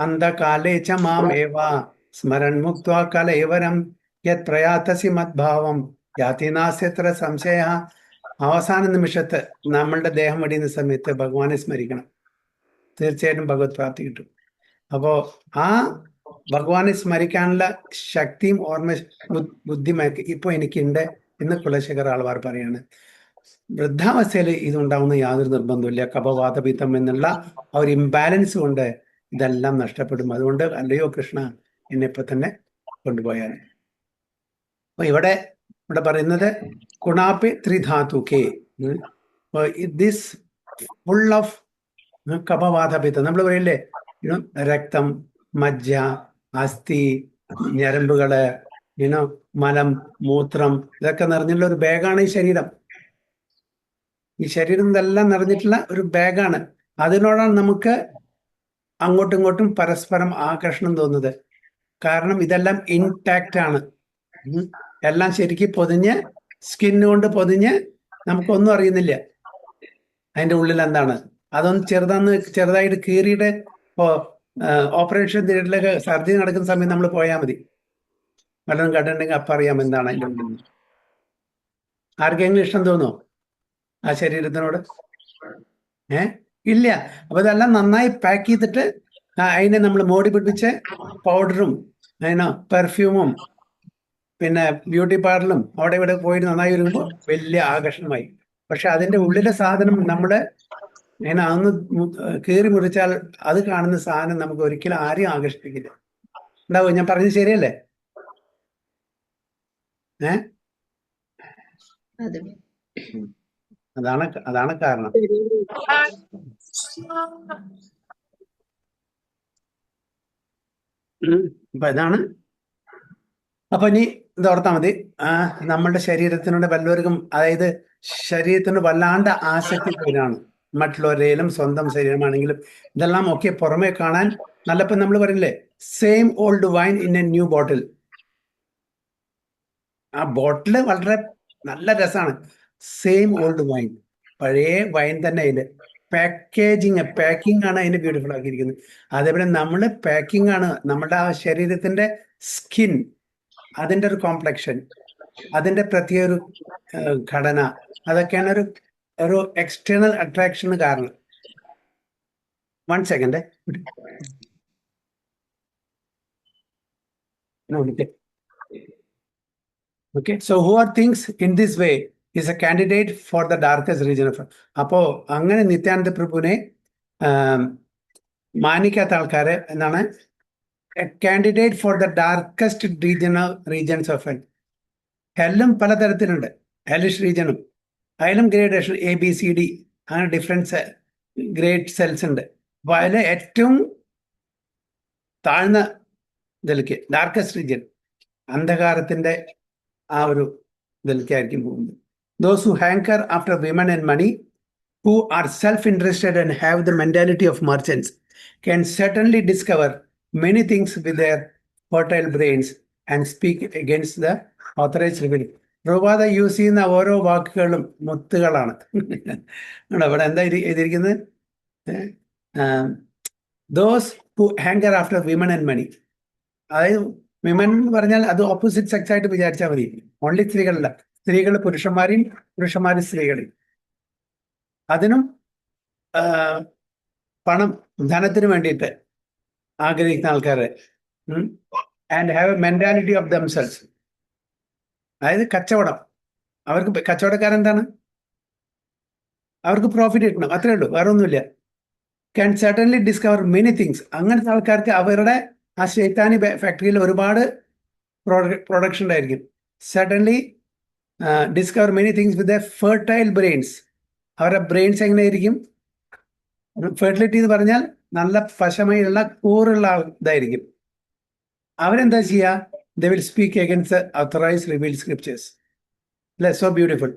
അന്ധകാലേച്ച മാം ഏവ സ്മരൺ മുക്ത്വാ കലൈവരം യത് പ്രയാതസി മദ്ഭാവം യാതി നാസ്യത്ര സംശയ. അവസാന നിമിഷത്ത് നമ്മളുടെ ദേഹം വെടിയുന്ന സമയത്ത് ഭഗവാനെ സ്മരിക്കണം. തീർച്ചയായിട്ടും ഭഗവത് പ്രാപ്തി കിട്ടും. അപ്പോ ആ ഭഗവാനെ സ്മരിക്കാനുള്ള ശക്തിയും ഓർമ്മ ബുദ്ധിമൊക്കെ ഇപ്പൊ എനിക്കുണ്ട് എന്ന് കുലശേഖർ ആൾവാർ പറയാണ്. വൃദ്ധാവസ്ഥയിൽ ഇതുണ്ടാവുന്ന യാതൊരു നിർബന്ധമില്ല. കപവാതപിത്തം എന്നുള്ള ആ ഒരു ഇംബാലൻസ് കൊണ്ട് ഇതെല്ലാം നഷ്ടപ്പെടും. അതുകൊണ്ട് അല്ലയോ കൃഷ്ണ എന്നെ ഇപ്പൊ തന്നെ കൊണ്ടുപോയാൽ. അപ്പൊ ഇവിടെ പറയുന്നത് കുണാപി ത്രിധാതുക്കേ ദിസ് ഫുൾ ഓഫ് കപവാതപിത്തം. നമ്മൾ പറയില്ലേ, രക്തം, മജ്ജ, അസ്ഥി, ഞരമ്പുകള്, മലം, മൂത്രം, ഇതൊക്കെ നിറഞ്ഞുള്ള ഒരു ബാഗാണ് ഈ ശരീരം. ഈ ശരീരം ഇതെല്ലാം നിറഞ്ഞിട്ടുള്ള ഒരു ബാഗാണ്. അതിനോടാണ് നമുക്ക് അങ്ങോട്ടും ഇങ്ങോട്ടും പരസ്പരം ആകർഷണം തോന്നുന്നത്. കാരണം ഇതെല്ലാം ഇൻടാക്റ്റ് ആണ്. എല്ലാം ശരിക്കും പൊതിഞ്ഞ്, സ്കിന്നുകൊണ്ട് പൊതിഞ്ഞ് നമുക്കൊന്നും അറിയുന്നില്ല അതിന്റെ ഉള്ളിൽ എന്താണ്. അതൊന്ന് ചെറുതായിട്ട് കീറിയിട്ട് ഓപ്പറേഷൻ തിയേറ്ററിലൊക്കെ സർജറി നടക്കുന്ന സമയം നമ്മൾ പോയാൽ മതി. വല്ലതും കണ്ടിട്ടുണ്ടെങ്കിൽ അപ്പം അറിയാം എന്താണ് അതിൻ്റെ ഉള്ളിൽ. ആർക്കെങ്കിലും ഇഷ്ടം തോന്നുമോ ആ ശരീരത്തിനോട്? ഇല്ല. അപ്പൊ ഇതെല്ലാം നന്നായി പാക്ക് ചെയ്തിട്ട് അതിനെ നമ്മൾ മോടി പിടിപ്പിച്ച് പൗഡറും പെർഫ്യൂമും പിന്നെ ബ്യൂട്ടി പാർലറും അവിടെ ഇവിടെ പോയിട്ട് നന്നായി വരുമ്പോൾ വലിയ ആകർഷണമായി. പക്ഷെ അതിന്റെ ഉള്ളിലെ സാധനം നമ്മള് അതൊന്ന് കീറി മുറിച്ചാൽ അത് കാണുന്ന സാധനം നമുക്ക് ഒരിക്കലും ആരെയും ആകർഷിപ്പിക്കില്ല. ഉണ്ടാവും. ഞാൻ പറഞ്ഞത് ശരിയല്ലേ? അതാണ് കാരണം. അപ്പൊ ഇതാണ്. അപ്പൊ ഇനി ഇത് ഓർത്താൽ മതി, നമ്മളുടെ ശരീരത്തിനോട് വല്ലവർക്കും, അതായത് ശരീരത്തിനോട് വല്ലാണ്ട് ആസക്തി പോലാണ്. മറ്റുള്ളവരേലും സ്വന്തം ശരീരമാണെങ്കിലും ഇതെല്ലാം ഒക്കെ പുറമെ കാണാൻ നല്ലപ്പോൾ നമ്മൾ പറയില്ലേ, same old wine in A new ബോട്ടിൽ. ആ ബോട്ടില് വളരെ നല്ല രസമാണ്. സെയിം ഓൾഡ് വൈൻ, പഴയ വൈൻ തന്നെ. അതിന്റെ പാക്കിംഗ് ആണ് അതിന്റെ ബ്യൂട്ടിഫുൾ ആക്കിയിരിക്കുന്നത്. അതേപോലെ നമ്മൾ പാക്കിംഗ് ആണ് നമ്മുടെ ആ ശരീരത്തിന്റെ സ്കിൻ, അതിന്റെ ഒരു കോംപ്ലക്ഷൻ, അതിന്റെ പ്രത്യേക ഒരു ഘടന, അതൊക്കെയാണ് ഒരു എക്സ്റ്റേണൽ അട്രാക്ഷന് കാരണം. 1 second. Okay, so who are things in this way is a candidate for the darkest region of. അപ്പോ അങ്ങനെ നിത്യാനന്ദ പ്രഭുവിനെ മാനിക്കാത്ത ആൾക്കാരെ എന്താണ്, a candidate for the darkest regions of hell. ഹെല്ലും പലതരത്തിലുണ്ട്. ഹെലിഷ് റീജിയനും അതിലും ഗ്രേഡേഷൻ ABCD അങ്ങനെ ഡിഫറൻസ് ഗ്രേഡ് സെൽസ് ഉണ്ട്. അപ്പൊ അതിൽ ഏറ്റവും താഴ്ന്ന ഇതിലേക്ക് ഡാർക്കസ്റ്റ് റീജിയൻ, അന്ധകാരത്തിന്റെ ആ ഒരു ഇതിലേക്കായിരിക്കും പോകുന്നത്. Those who hanker after women and money, who are self-interested and have the mentality of merchants, can certainly discover many things with their fertile brains and speak against the authorized revealing. പ്രഭാത use ചെയ്യുന്ന ഓരോ വാക്കുകളും മുത്തുകളാണ്. അവിടെ എന്താ എഴുതിയിരിക്കുന്നത്? Those who hanker after women and money. അതായത് women എന്ന് പറഞ്ഞാൽ അത് ഓപ്പോസിറ്റ് സെക്സ് ആയിട്ട് വിചാരിച്ചാൽ മതി. ഓൺലി സ്ത്രീകളല്ല, സ്ത്രീകൾ പുരുഷന്മാരെയും പുരുഷന്മാരും സ്ത്രീകളെയും. അതിനും പണം, ധനത്തിന് വേണ്ടിയിട്ട് ആഗ്രഹിക്കുന്ന ആൾക്കാരെ, and have A mentality of themselves. അതായത് കച്ചവടം. അവർക്ക് കച്ചവടക്കാരെന്താണ്? അവർക്ക് പ്രോഫിറ്റ് കിട്ടണം, അത്രേ ഉള്ളൂ, വേറെ ഒന്നുമില്ല. Can certainly discover many things. അങ്ങനത്തെ ആൾക്കാർക്ക് അവരുടെ ആ ശൈത്താനി ഫാക്ടറിയിൽ ഒരുപാട് പ്രൊഡക്ഷൻ ഉണ്ടായിരിക്കും. Certainly discover many things with a fertile brains. അവരുടെ ബ്രെയിൻസ് എങ്ങനെയായിരിക്കും? ഫെർട്ടിലിറ്റി എന്ന് പറഞ്ഞാൽ നല്ല പശമയുള്ള കൂറുള്ള ഇതായിരിക്കും. അവരെന്താ ചെയ്യുക? They will speak against the authorized revealed scriptures. So beautiful.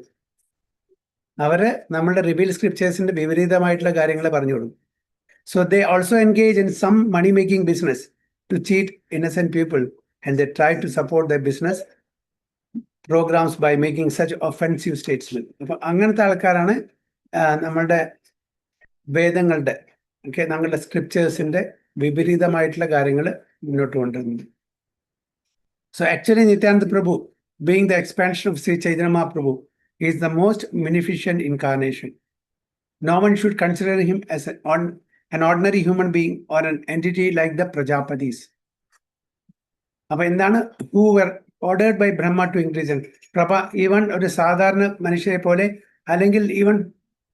അവര് നമ്മളുടെ റിവീൽഡ് സ്ക്രിപ്റ്റേഴ്സിന്റെ വിപരീതമായിട്ടുള്ള കാര്യങ്ങളെ പറഞ്ഞു കൊടുക്കും. So they also engage in some money making business to cheat innocent people, and they try to support their business programmes by making such offensive statement. അപ്പൊ അങ്ങനത്തെ ആൾക്കാരാണ് നമ്മളുടെ വേദങ്ങളുടെ നമ്മളുടെ സ്ക്രിപ്റ്റേഴ്സിന്റെ വിപരീതമായിട്ടുള്ള കാര്യങ്ങൾ മുന്നോട്ട് കൊണ്ടുവരുന്നത്. So actually Nityananda Prabhu, being the expansion of Sri Chaitanya Mahaprabhu, is the most beneficent incarnation. No one should consider him as an ordinary human being or an entity like the Prajapatis. അപ്പോൾ എന്താണ് who were ordered by Brahma to increase in even ഒരു സാധാരണ മനുഷ്യരെ പോലെ അല്ലെങ്കിൽ even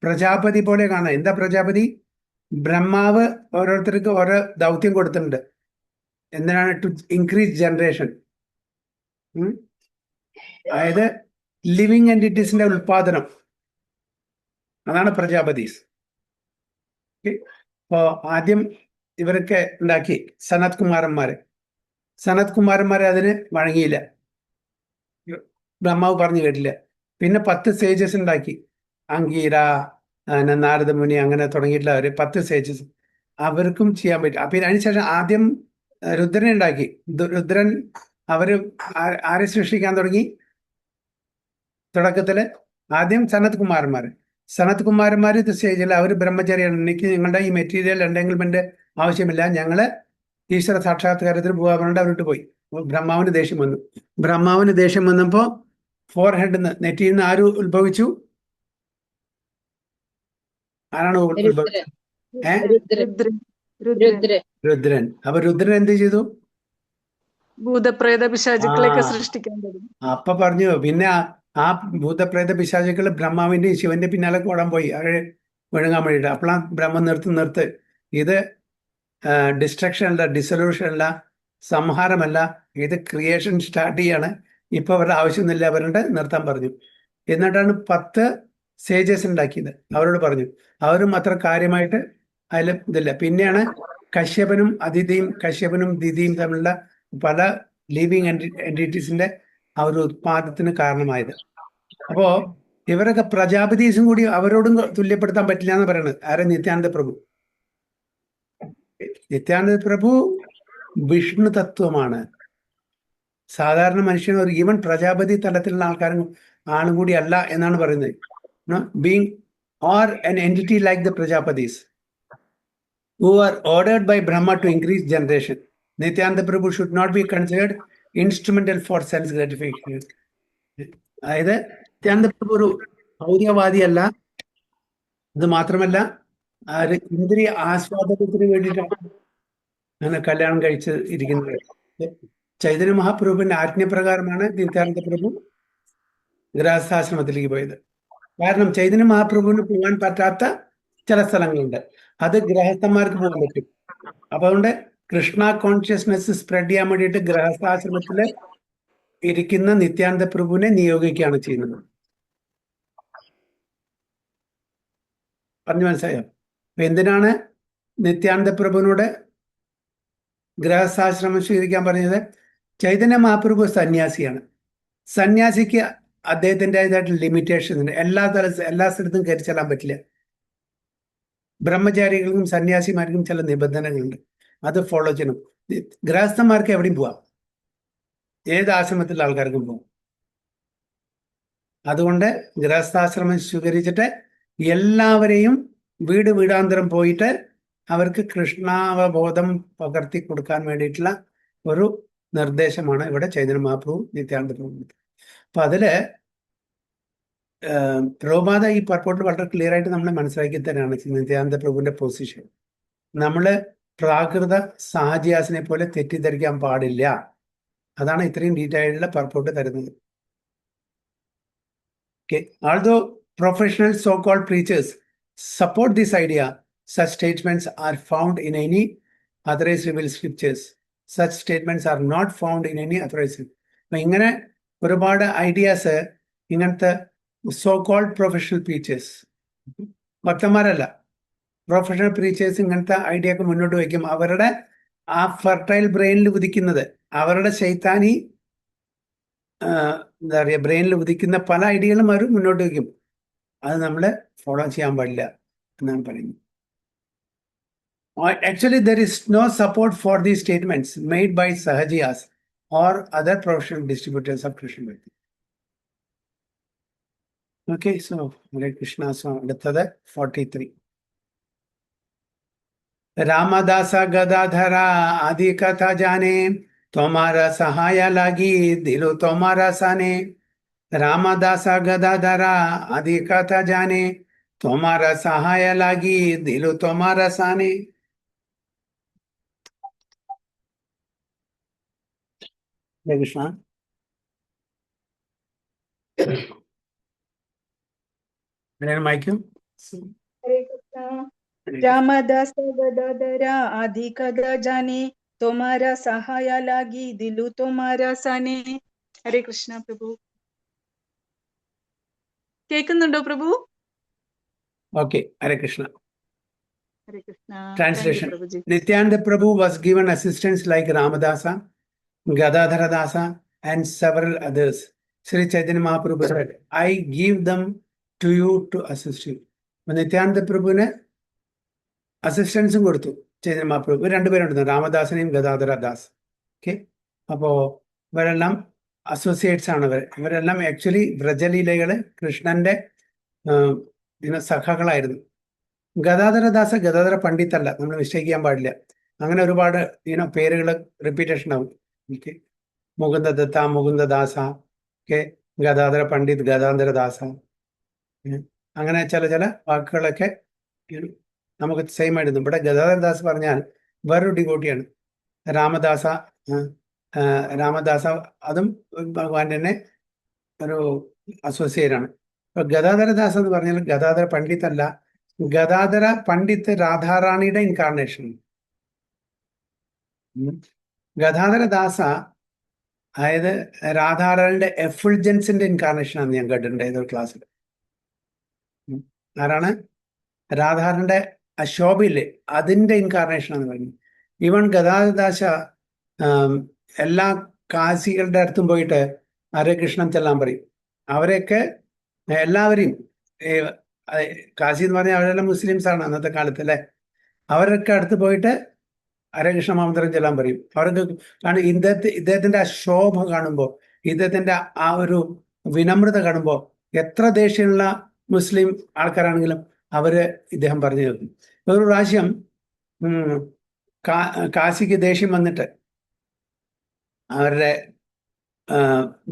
Prajapati പോലെ കാണാം. എന്താ പ്രജാപതി? ബ്രഹ്മാവ് ഓരോരുത്തർക്ക് ഓരോ ദൗത്യം കൊടുത്തിട്ടുണ്ട്. എന്തിനാണ്? To increase generation. അതായത് ലിവിങ് എൻറ്റിറ്റീസിന്റെ ഉൽപാദനം, അതാണ് പ്രജാപതീസ്. അപ്പോ ആദ്യം ഇവരൊക്കെ ഉണ്ടാക്കി സനത് കുമാരന്മാരെ അതിന് വഴങ്ങിയില്ല, ബ്രഹ്മാവ് പറഞ്ഞു കേട്ടില്ല. പിന്നെ 10 സേജസ് ഉണ്ടാക്കി, അങ്കീര, നാരദ മുനി, അങ്ങനെ തുടങ്ങിയിട്ടുള്ള 10 സേജസ് അവർക്കും ചെയ്യാൻ പറ്റും. അപ്പൊ അതിനുശേഷം ആദ്യം രുദ്രനെ ഉണ്ടാക്കി. രുദ്രൻ അവര് ആരെ സൃഷ്ടിക്കാൻ തുടങ്ങി? തുടക്കത്തില് ആദ്യം സനത് കുമാരന്മാർ സ്റ്റേജിൽ അവർ ബ്രഹ്മചാരിയാണ്. എനിക്ക് നിങ്ങളുടെ ഈ മെറ്റീരിയൽ എൻഡേങ്കിൾമെന്റ് ആവശ്യമില്ല, ഞങ്ങള് ഈശ്വര സാക്ഷാത്കാരത്തിന് പോകാറുണ്ട്. അവരോട്ട് പോയി. ബ്രഹ്മാവിന് ദേഷ്യം വന്നപ്പോ ഫോർഹെഡ് നെറ്റിയിൽ നിന്ന് ആര് ഉത്ഭവിച്ചു? ആരാണ് ഉത്ഭവിച്ചത്? രുദ്രൻ. അപ്പൊ രുദ്രൻ എന്ത് ചെയ്തു? ഭൂതപ്രേത പിശാചുക്കളെയൊക്കെ സൃഷ്ടിക്കാൻ തുടങ്ങി. അപ്പൊ പറഞ്ഞു, പിന്നെ ആ ഭൂതപ്രേത പിശാചുക്കൾ ബ്രഹ്മാവിന്റെയും ശിവന്റെ പിന്നാലെ ഓടാൻ പോയി, അവരെ വിഴുങ്ങാൻ വേണ്ടിയിട്ട്. അപ്പോഴാണ് ബ്രഹ്മ നിർത്ത്, ഇത് ഡിസ്ട്രക്ഷൻ അല്ല, ഡിസൊല്യൂഷൻ അല്ല, സംഹാരമല്ല, ഇത് ക്രിയേഷൻ സ്റ്റാർട്ട് ചെയ്യാണ്. ഇപ്പൊ അവരുടെ ആവശ്യമൊന്നുമില്ല, അവരുടെ നിർത്താൻ പറഞ്ഞു. എന്നിട്ടാണ് 10 സേജസ് ഉണ്ടാക്കിയത്. അവരോട് പറഞ്ഞു, അവരും അത്ര കാര്യമായിട്ട് അതിൽ ഇതില്ല. പിന്നെയാണ് കശ്യപനും ദിതിയും തമ്മിലുള്ള പല ലിവിങ് എൻറ്റിറ്റീസിന്റെ ആ ഒരു ഉത്പാദനത്തിന് കാരണമായത്. അപ്പോ ഇവരൊക്കെ പ്രജാപതീസും കൂടി അവരോടും തുല്യപ്പെടുത്താൻ പറ്റില്ല എന്ന് പറയുന്നത് ആരെ? നിത്യാനന്ദ പ്രഭു വിഷ്ണു തത്വമാണ്. സാധാരണ മനുഷ്യൻ ഒരു ഈവൻ പ്രജാപതി തലത്തിലുള്ള ആളും കൂടി അല്ല എന്നാണ് പറയുന്നത്. Being or an entity like the Prajapatis who are ordered by Brahma to increase generation. Nityananda Prabhu should not be considered instrumental for sense gratification. അതായത് നിത്യാനന്ദ പ്രഭു ഒരു ഭൗതികവാദിയല്ല. ഇത് മാത്രമല്ല, ഇന്ദ്രിയ ആസ്വാദനത്തിന് വേണ്ടിയിട്ടാണ് അങ്ങനെ കല്യാണം കഴിച്ച് ഇരിക്കുന്നത്. ചൈതന്യ മഹാപ്രഭുവിന്റെ ആജ്ഞപ്രകാരമാണ് നിത്യാനന്ദ പ്രഭു ഗൃഹസ്ഥാശ്രമത്തിലേക്ക് പോയത്. കാരണം ചൈതന്യ മഹാപ്രഭുവിന് പോകാൻ പറ്റാത്ത ചില സ്ഥലങ്ങളുണ്ട്, അത് ഗൃഹസ്ഥന്മാർക്ക് പോകാൻ പറ്റും. അപ്പൊ അതുകൊണ്ട് കൃഷ്ണ കോൺഷ്യസ്നെസ് സ്പ്രെഡ് ചെയ്യാൻ വേണ്ടിയിട്ട് ഗൃഹസ്ഥാശ്രമത്തില് ഇരിക്കുന്ന നിത്യാനന്ദ പ്രഭുവിനെ നിയോഗിക്കുകയാണ് ചെയ്യുന്നത്. പറഞ്ഞു മനസ്സിലായോ? അപ്പൊ എന്തിനാണ് നിത്യാനന്ദ പ്രഭുവിനോട് ഗൃഹസ്ഥാശ്രമം സ്വീകരിക്കാൻ പറഞ്ഞത്? ചൈതന്യ മഹാപ്രഭു സന്യാസിയാണ്. സന്യാസിക്ക് അദ്ദേഹത്തിൻ്റെതായിട്ടുള്ള ലിമിറ്റേഷൻ ഉണ്ട്. എല്ലാ സ്ഥലത്തും കയറി ചെല്ലാൻ പറ്റില്ല. ബ്രഹ്മചാരികൾക്കും സന്യാസിമാർക്കും ചില നിബന്ധനകളുണ്ട്, അത് ഫോളോ ചെയ്യണം. ഗൃഹസ്ഥന്മാർക്ക് എവിടെയും പോവാം, ഏത് ആശ്രമത്തിലുള്ള ആൾക്കാർക്കും പോവാം. അതുകൊണ്ട് ഗൃഹസ്ഥാശ്രമം സ്വീകരിച്ചിട്ട് എല്ലാവരെയും വീടാന്തരം പോയിട്ട് അവർക്ക് കൃഷ്ണാവബോധം പകർത്തി കൊടുക്കാൻ വേണ്ടിയിട്ടുള്ള ഒരു നിർദ്ദേശമാണ് ഇവിടെ ചൈതന്യ മഹാപ്രഭു നിത്യാനന്ദ പ്രഭു. അപ്പൊ അതില് പ്രഭുപാദ ഈ പർപ്പോട്ടിൽ വളരെ ക്ലിയർ ആയിട്ട് നമ്മളെ മനസ്സിലാക്കി തന്നെയാണ് നിത്യാനന്ദ പ്രഭുവിന്റെ പൊസിഷൻ. നമ്മള് പ്രാകൃത സാഹചര്യാസിനെ പോലെ തെറ്റിദ്ധരിക്കാൻ പാടില്ല. അതാണ് ഇത്രയും ഡീറ്റെയിൽഡുള്ള പർപ്പോട്ട് തരുന്നത്. Although professional so-called preachers support this idea, such statements are found in any authorized revealed scriptures. Such statements are not found in any authorized. അപ്പൊ ഇങ്ങനെ ഒരുപാട് ഐഡിയാസ് ഇങ്ങനത്തെ സോ കോൾഡ് പ്രൊഫഷണൽ പ്രീച്ചേഴ്സ്, ഭക്തന്മാരല്ല, പ്രൊഫഷണൽ പ്രീച്ചേഴ്സ് ഇങ്ങനത്തെ idea ഒക്കെ മുന്നോട്ട് വയ്ക്കും. അവരുടെ ആ ഫെർട്ടൈൽ ബ്രെയിനിൽ ഉദിക്കുന്നത്, അവരുടെ ശൈത്താനി എന്താ പറയുക, ബ്രെയിനിൽ ഉദിക്കുന്ന പല ഐഡിയകളും അവർ മുന്നോട്ട് വയ്ക്കും. അത് നമ്മൾ ഫോളോ ചെയ്യാൻ പാടില്ല എന്നാണ് പറയുന്നത്. Actually, there is no support for these statements made by Sahajiyas or other professional distributors of Krishna Bhakti. Okay, so Hare Krishna. So അടുത്തത് 43. रामदास गदाधरा आदि कथा जाने, तुम्हारा सहाय लागी दिलो तुम्हारा साने। रामदास गदाधरा आदि कथा जाने, तुम्हारा सहाय लागी दिलो तुम्हारा साने. Hare Krishna. മൈക്കും हरे कृष्णा. रामदास गदाधर आदि कदा जाने, तुम्हारा सहाय लागी दिलु तुम्हारा साने. हरे कृष्ണ പ്രഭു. കേൾക്കുന്നുണ്ടോ പ്രഭു? Okay, Hare Krishna. Hare Krishna. Translation. പ്രഭുജി. Nityananda Prabhu was given assistants like Ramadasa, Gadadhara Dasa, and several others. Sri Chaitanya Mahaprabhu said, I give them to you to assist you. Nityananda Prabhuവിന് അസിസ്റ്റൻസും കൊടുത്തു Chaitanya Mahaprabhu. രണ്ടുപേരുണ്ടായിരുന്നു, രാമദാസനെയും ഗദാധര Das. Okay, അപ്പോ ഇവരെല്ലാം associates ആണ്. ഇവരെല്ലാം actually വ്രജലീലകള് കൃഷ്ണന്റെ സഖാക്കളായിരുന്നു. ഗദാധരദാസ ഗദാധര പണ്ഡിതല്ല, നമ്മൾ mistake ചെയ്യാൻ പാടില്ല. അങ്ങനെ ഒരുപാട് പേരുകൾ റിപ്പീറ്റേഷൻ ആവും. ഓക്കെ, മുകുന്ദദത്ത, മുകുന്ദദാസ, ഓക്കെ, ഗദാധര പണ്ഡിത്, ഗദാധരദാസ, അങ്ങനെ ചില വാക്കുകളൊക്കെ നമുക്ക് സെയിം ആയിരുന്നു. ഇവിടെ ഗദാധരദാസ് പറഞ്ഞാൽ വേറൊരു ഡിവോട്ടിയാണ്. രാമദാസ, രാമദാസ അതും ഭഗവാന്റെ തന്നെ ഒരു അസോസിയേറ്റ് ആണ്. അപ്പൊ ഗദാധരദാസ് എന്ന് പറഞ്ഞാൽ ഗദാധര പണ്ഡിത് അല്ല, ഗദാധര പണ്ഡിത്ത് രാധാറാണിയുടെ ഇൻകാർണേഷൻ. ഗദാധരദാസ അതായത് രാധാറാണിയുടെ എഫുൾജൻസിന്റെ ഇൻകാർണേഷൻ ആണ് ഞാൻ കേട്ടിട്ടുണ്ട് ഏതൊരു ക്ലാസ്സിൽ. ആരാണ്? രാധാറിന്റെ ആ ശോഭയില്ലേ, അതിന്റെ ഇൻകാർണേഷൻ എന്ന് പറഞ്ഞു. ഈവൻ ഗദാധരദാസ എല്ലാ കാശികളുടെ അടുത്തും പോയിട്ട് ഹരേ കൃഷ്ണൻ ചെല്ലാൻ പറയും. അവരെയൊക്കെ എല്ലാവരെയും, കാശി എന്ന് പറഞ്ഞാൽ അവരെല്ലാം മുസ്ലിംസ് ആണ് അന്നത്തെ കാലത്ത് അല്ലേ, അവരൊക്കെ അടുത്ത് പോയിട്ട് ഹരേ കൃഷ്ണ മന്ത്രം ചെല്ലാൻ പറയും. അവർക്ക് കാരണം ഇദ്ദേഹത്തിന്റെ ആ ശോഭ കാണുമ്പോൾ, ഇദ്ദേഹത്തിന്റെ ആ ഒരു വിനമ്രത കാണുമ്പോൾ എത്ര ദേഷ്യമുള്ള മുസ്ലിം ആൾക്കാരാണെങ്കിലും അവര് ഇദ്ദേഹം പറഞ്ഞു കേൾക്കും. ഒരു പ്രാവശ്യം കാശിക്ക് ദേഷ്യം വന്നിട്ട് അവരുടെ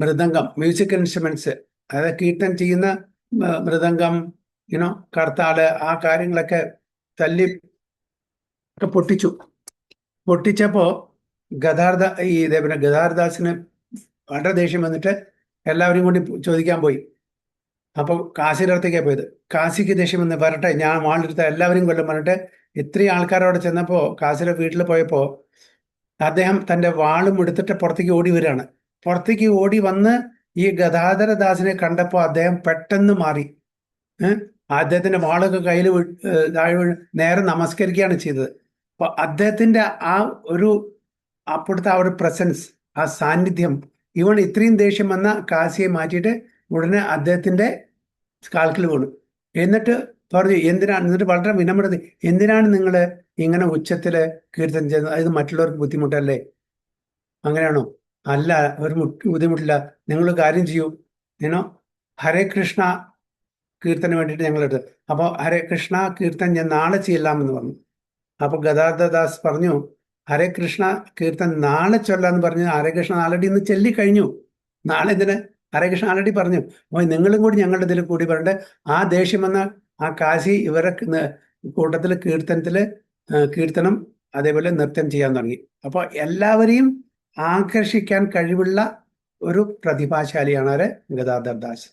മൃദംഗം, മ്യൂസിക്കൽ ഇൻസ്ട്രുമെന്റ്സ്, അതായത് കീർത്തനം ചെയ്യുന്ന മൃദംഗം, കർത്താല്, ആ കാര്യങ്ങളൊക്കെ തല്ലി ഒക്കെ പൊട്ടിച്ചപ്പോ ഗദാധരദാസിന് വളരെ ദേഷ്യം വന്നിട്ട് എല്ലാവരും കൂടി ചോദിക്കാൻ പോയി. അപ്പോൾ കാശിയുടെ അടുത്തേക്കാണ് പോയത്. കാശിക്ക് ദേഷ്യം വന്ന് വരട്ടെ, ഞാൻ വാളെടുത്ത എല്ലാവരും കൊല്ലം പറഞ്ഞിട്ട് ഇത്രയും ആൾക്കാരോടെ ചെന്നപ്പോൾ കാശിയുടെ വീട്ടിൽ പോയപ്പോൾ അദ്ദേഹം തന്റെ വാളും എടുത്തിട്ട് പുറത്തേക്ക് ഓടി വരികയാണ്. പുറത്തേക്ക് ഓടി വന്ന് ഈ ഗദാധരദാസിനെ കണ്ടപ്പോൾ അദ്ദേഹം പെട്ടെന്ന് മാറി. അദ്ദേഹത്തിന്റെ വാളൊക്കെ കയ്യിൽ നേരെ നമസ്കരിക്കുകയാണ് ചെയ്തത്. അപ്പൊ അദ്ദേഹത്തിന്റെ ആ ഒരു അപ്പോഴത്തെ ആ ഒരു പ്രസൻസ്, ആ സാന്നിധ്യം, ഇവൺ ഇത്രയും ദേഷ്യം വന്ന കാശിയെ മാറ്റിയിട്ട് ഉടനെ അദ്ദേഹത്തിന്റെ കാൽക്കിൽ വീണു. എന്നിട്ട് പറഞ്ഞു, എന്നിട്ട് വളരെ വിനമ്രത, എന്തിനാണ് നിങ്ങൾ ഇങ്ങനെ ഉച്ചത്തില് കീർത്തനം ചെയ്യുന്നത്? അത് മറ്റുള്ളവർക്ക് ബുദ്ധിമുട്ടല്ലേ? അങ്ങനെയാണോ? അല്ല, ഒരു ബുദ്ധിമുട്ടില്ല. നിങ്ങൾ കാര്യം ചെയ്യൂ, ഹരേ കൃഷ്ണ കീർത്തനം വേണ്ടിയിട്ട് ഞങ്ങൾ എടുത്തു. അപ്പോൾ ഹരേ കൃഷ്ണ കീർത്തൻ ഞാൻ നാളെ ചെയ്യലാമെന്ന് പറഞ്ഞു. അപ്പൊ ഗദാധരദാസ് പറഞ്ഞു, ഹരേ കൃഷ്ണ കീർത്തൻ നാളെ ചൊല്ലാന്ന് പറഞ്ഞു. ഹരേ കൃഷ്ണ ആൾറെഡി ഇന്ന് ചൊല്ലി കഴിഞ്ഞു, നാളെ എന്തിന്? ഹരേ കൃഷ്ണ ആൾറെഡി പറഞ്ഞു. അപ്പോൾ നിങ്ങളും കൂടി ഞങ്ങളുടെ ഇതിൽ കൂടി പറഞ്ഞിട്ട് ആ ദേഷ്യം വന്ന ആ കാശി ഇവരെ കൂട്ടത്തിൽ കീർത്തനം അതേപോലെ നൃത്തം ചെയ്യാൻ തുടങ്ങി. അപ്പോൾ എല്ലാവരെയും ആകർഷിക്കാൻ കഴിവുള്ള ഒരു പ്രതിഭാശാലിയാണ് ആര്? Gadadharadas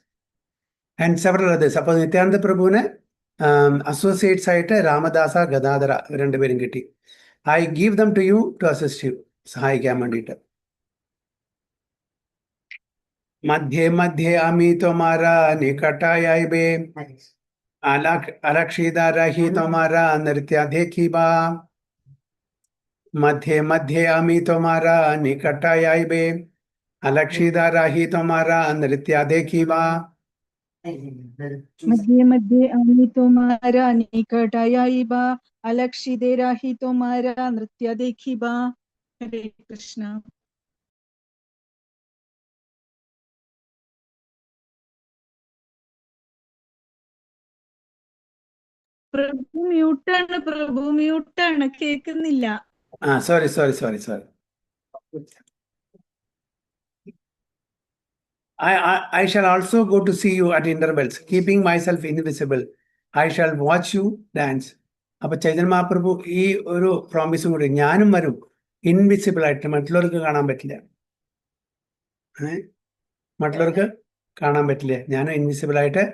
and several others. അപ്പോൾ നിത്യാനന്ദ പ്രഭുവിന് അസോസിയേറ്റ്സ് ആയിട്ട് രാമദാസ, ഗദാധര രണ്ടുപേരും കിട്ടി. I give them to you to assist you, സഹായിക്കാൻ വേണ്ടിയിട്ട്. മധ്യേ മധ്യേ അമി തൊമാര നികട്ടായി ബേ, अलक्षिता रही तुम्हारा नृत्य देखी बा। मध्य मध्य अमी तुम्हारा निकट आई बे, अलक्षिता रही तुम्हारा नृत्य देखी बा। मध्य मध्य अमी तुम्हारा निकट आई बा, अलक्षिते राही तुम्हारा नृत्य देखी बा. हरे कृष्णा. പ്രഭു മ്യൂട്ടാണ് കേൾക്കുന്നില്ല. Sorry. I shall also go to see you at intervals, keeping myself invisible. I shall watch you dance. അപ്പൊ ചൈതന്യ മഹാപ്രഭു ഈ ഒരു പ്രോമിസും കൂടി, ഞാനും വരും ഇൻവിസിബിൾ ആയിട്ട്, മറ്റുള്ളവർക്ക് കാണാൻ പറ്റില്ല. മറ്റുള്ളവർക്ക് കാണാൻ പറ്റില്ല, ഞാൻ ഇൻവിസിബിൾ ആയിട്ട്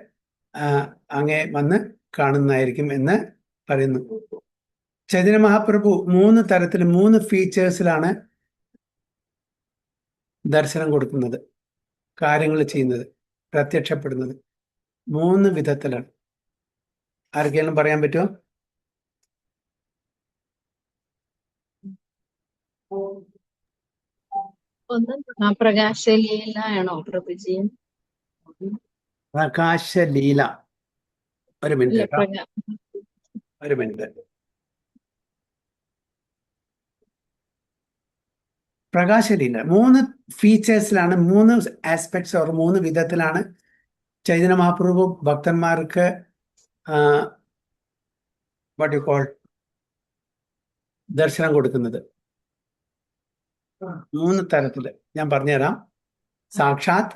അങ്ങേ വന്ന് കാണുന്നതായിരിക്കും എന്ന് പറയുന്നു. ചൈതന്യ മഹാപ്രഭു 3 തരത്തിൽ 3 ഫീച്ചേഴ്സിലാണ് ദർശനം കൊടുക്കുന്നത്, കാര്യങ്ങൾ ചെയ്യുന്നത്, പ്രത്യക്ഷപ്പെടുന്നത് 3 വിധത്തിലാണ്. ആർക്കെങ്കിലും പറയാൻ പറ്റുമോ? ഒന്ന് പ്രകാശലീലയാണോ പ്രഭുജി? പ്രകാശലീല. ഒരു മിനിറ്റ് കേട്ടോ, ഒരു മിനിറ്റ്. പ്രകാശലീല 3 ഫീച്ചേഴ്സിലാണ്, 3 ആസ്പെക്ട്സ് ഓർ 3 വിധത്തിലാണ് ചൈതന്യ മഹാപ്രഭു ഭക്തന്മാർക്ക് വാട്ട് യു കോൾ ദർശനം കൊടുക്കുന്നത്. 3 തരത്തില് ഞാൻ പറഞ്ഞുതരാം. സാക്ഷാത്,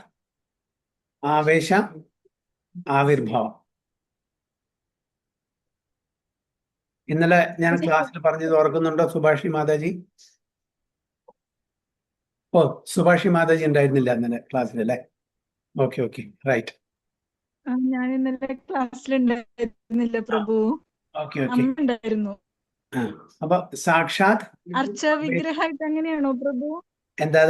ആവേശ, ആവിർഭാവം. ഇന്നലെ ഞാൻ ക്ലാസ്സിൽ പറഞ്ഞത് ഓർക്കുന്നുണ്ടോ സുഭാഷി മാതാജി? സുഭാഷി മാതാജി ഉണ്ടായിരുന്നില്ല ഇന്നലെ ക്ലാസ്സിൽ അല്ലേ? Okay right. ഞാൻ ഇന്നലെ ക്ലാസ്സിലുണ്ടായിരുന്നില്ല പ്രഭു. ഓക്കെ ഉണ്ടായിരുന്നു. അപ്പൊ സാക്ഷാത് അർച്ചാവിഗ്രഹമായിട്ട് അങ്ങനെയാണോ പ്രഭു? എന്താ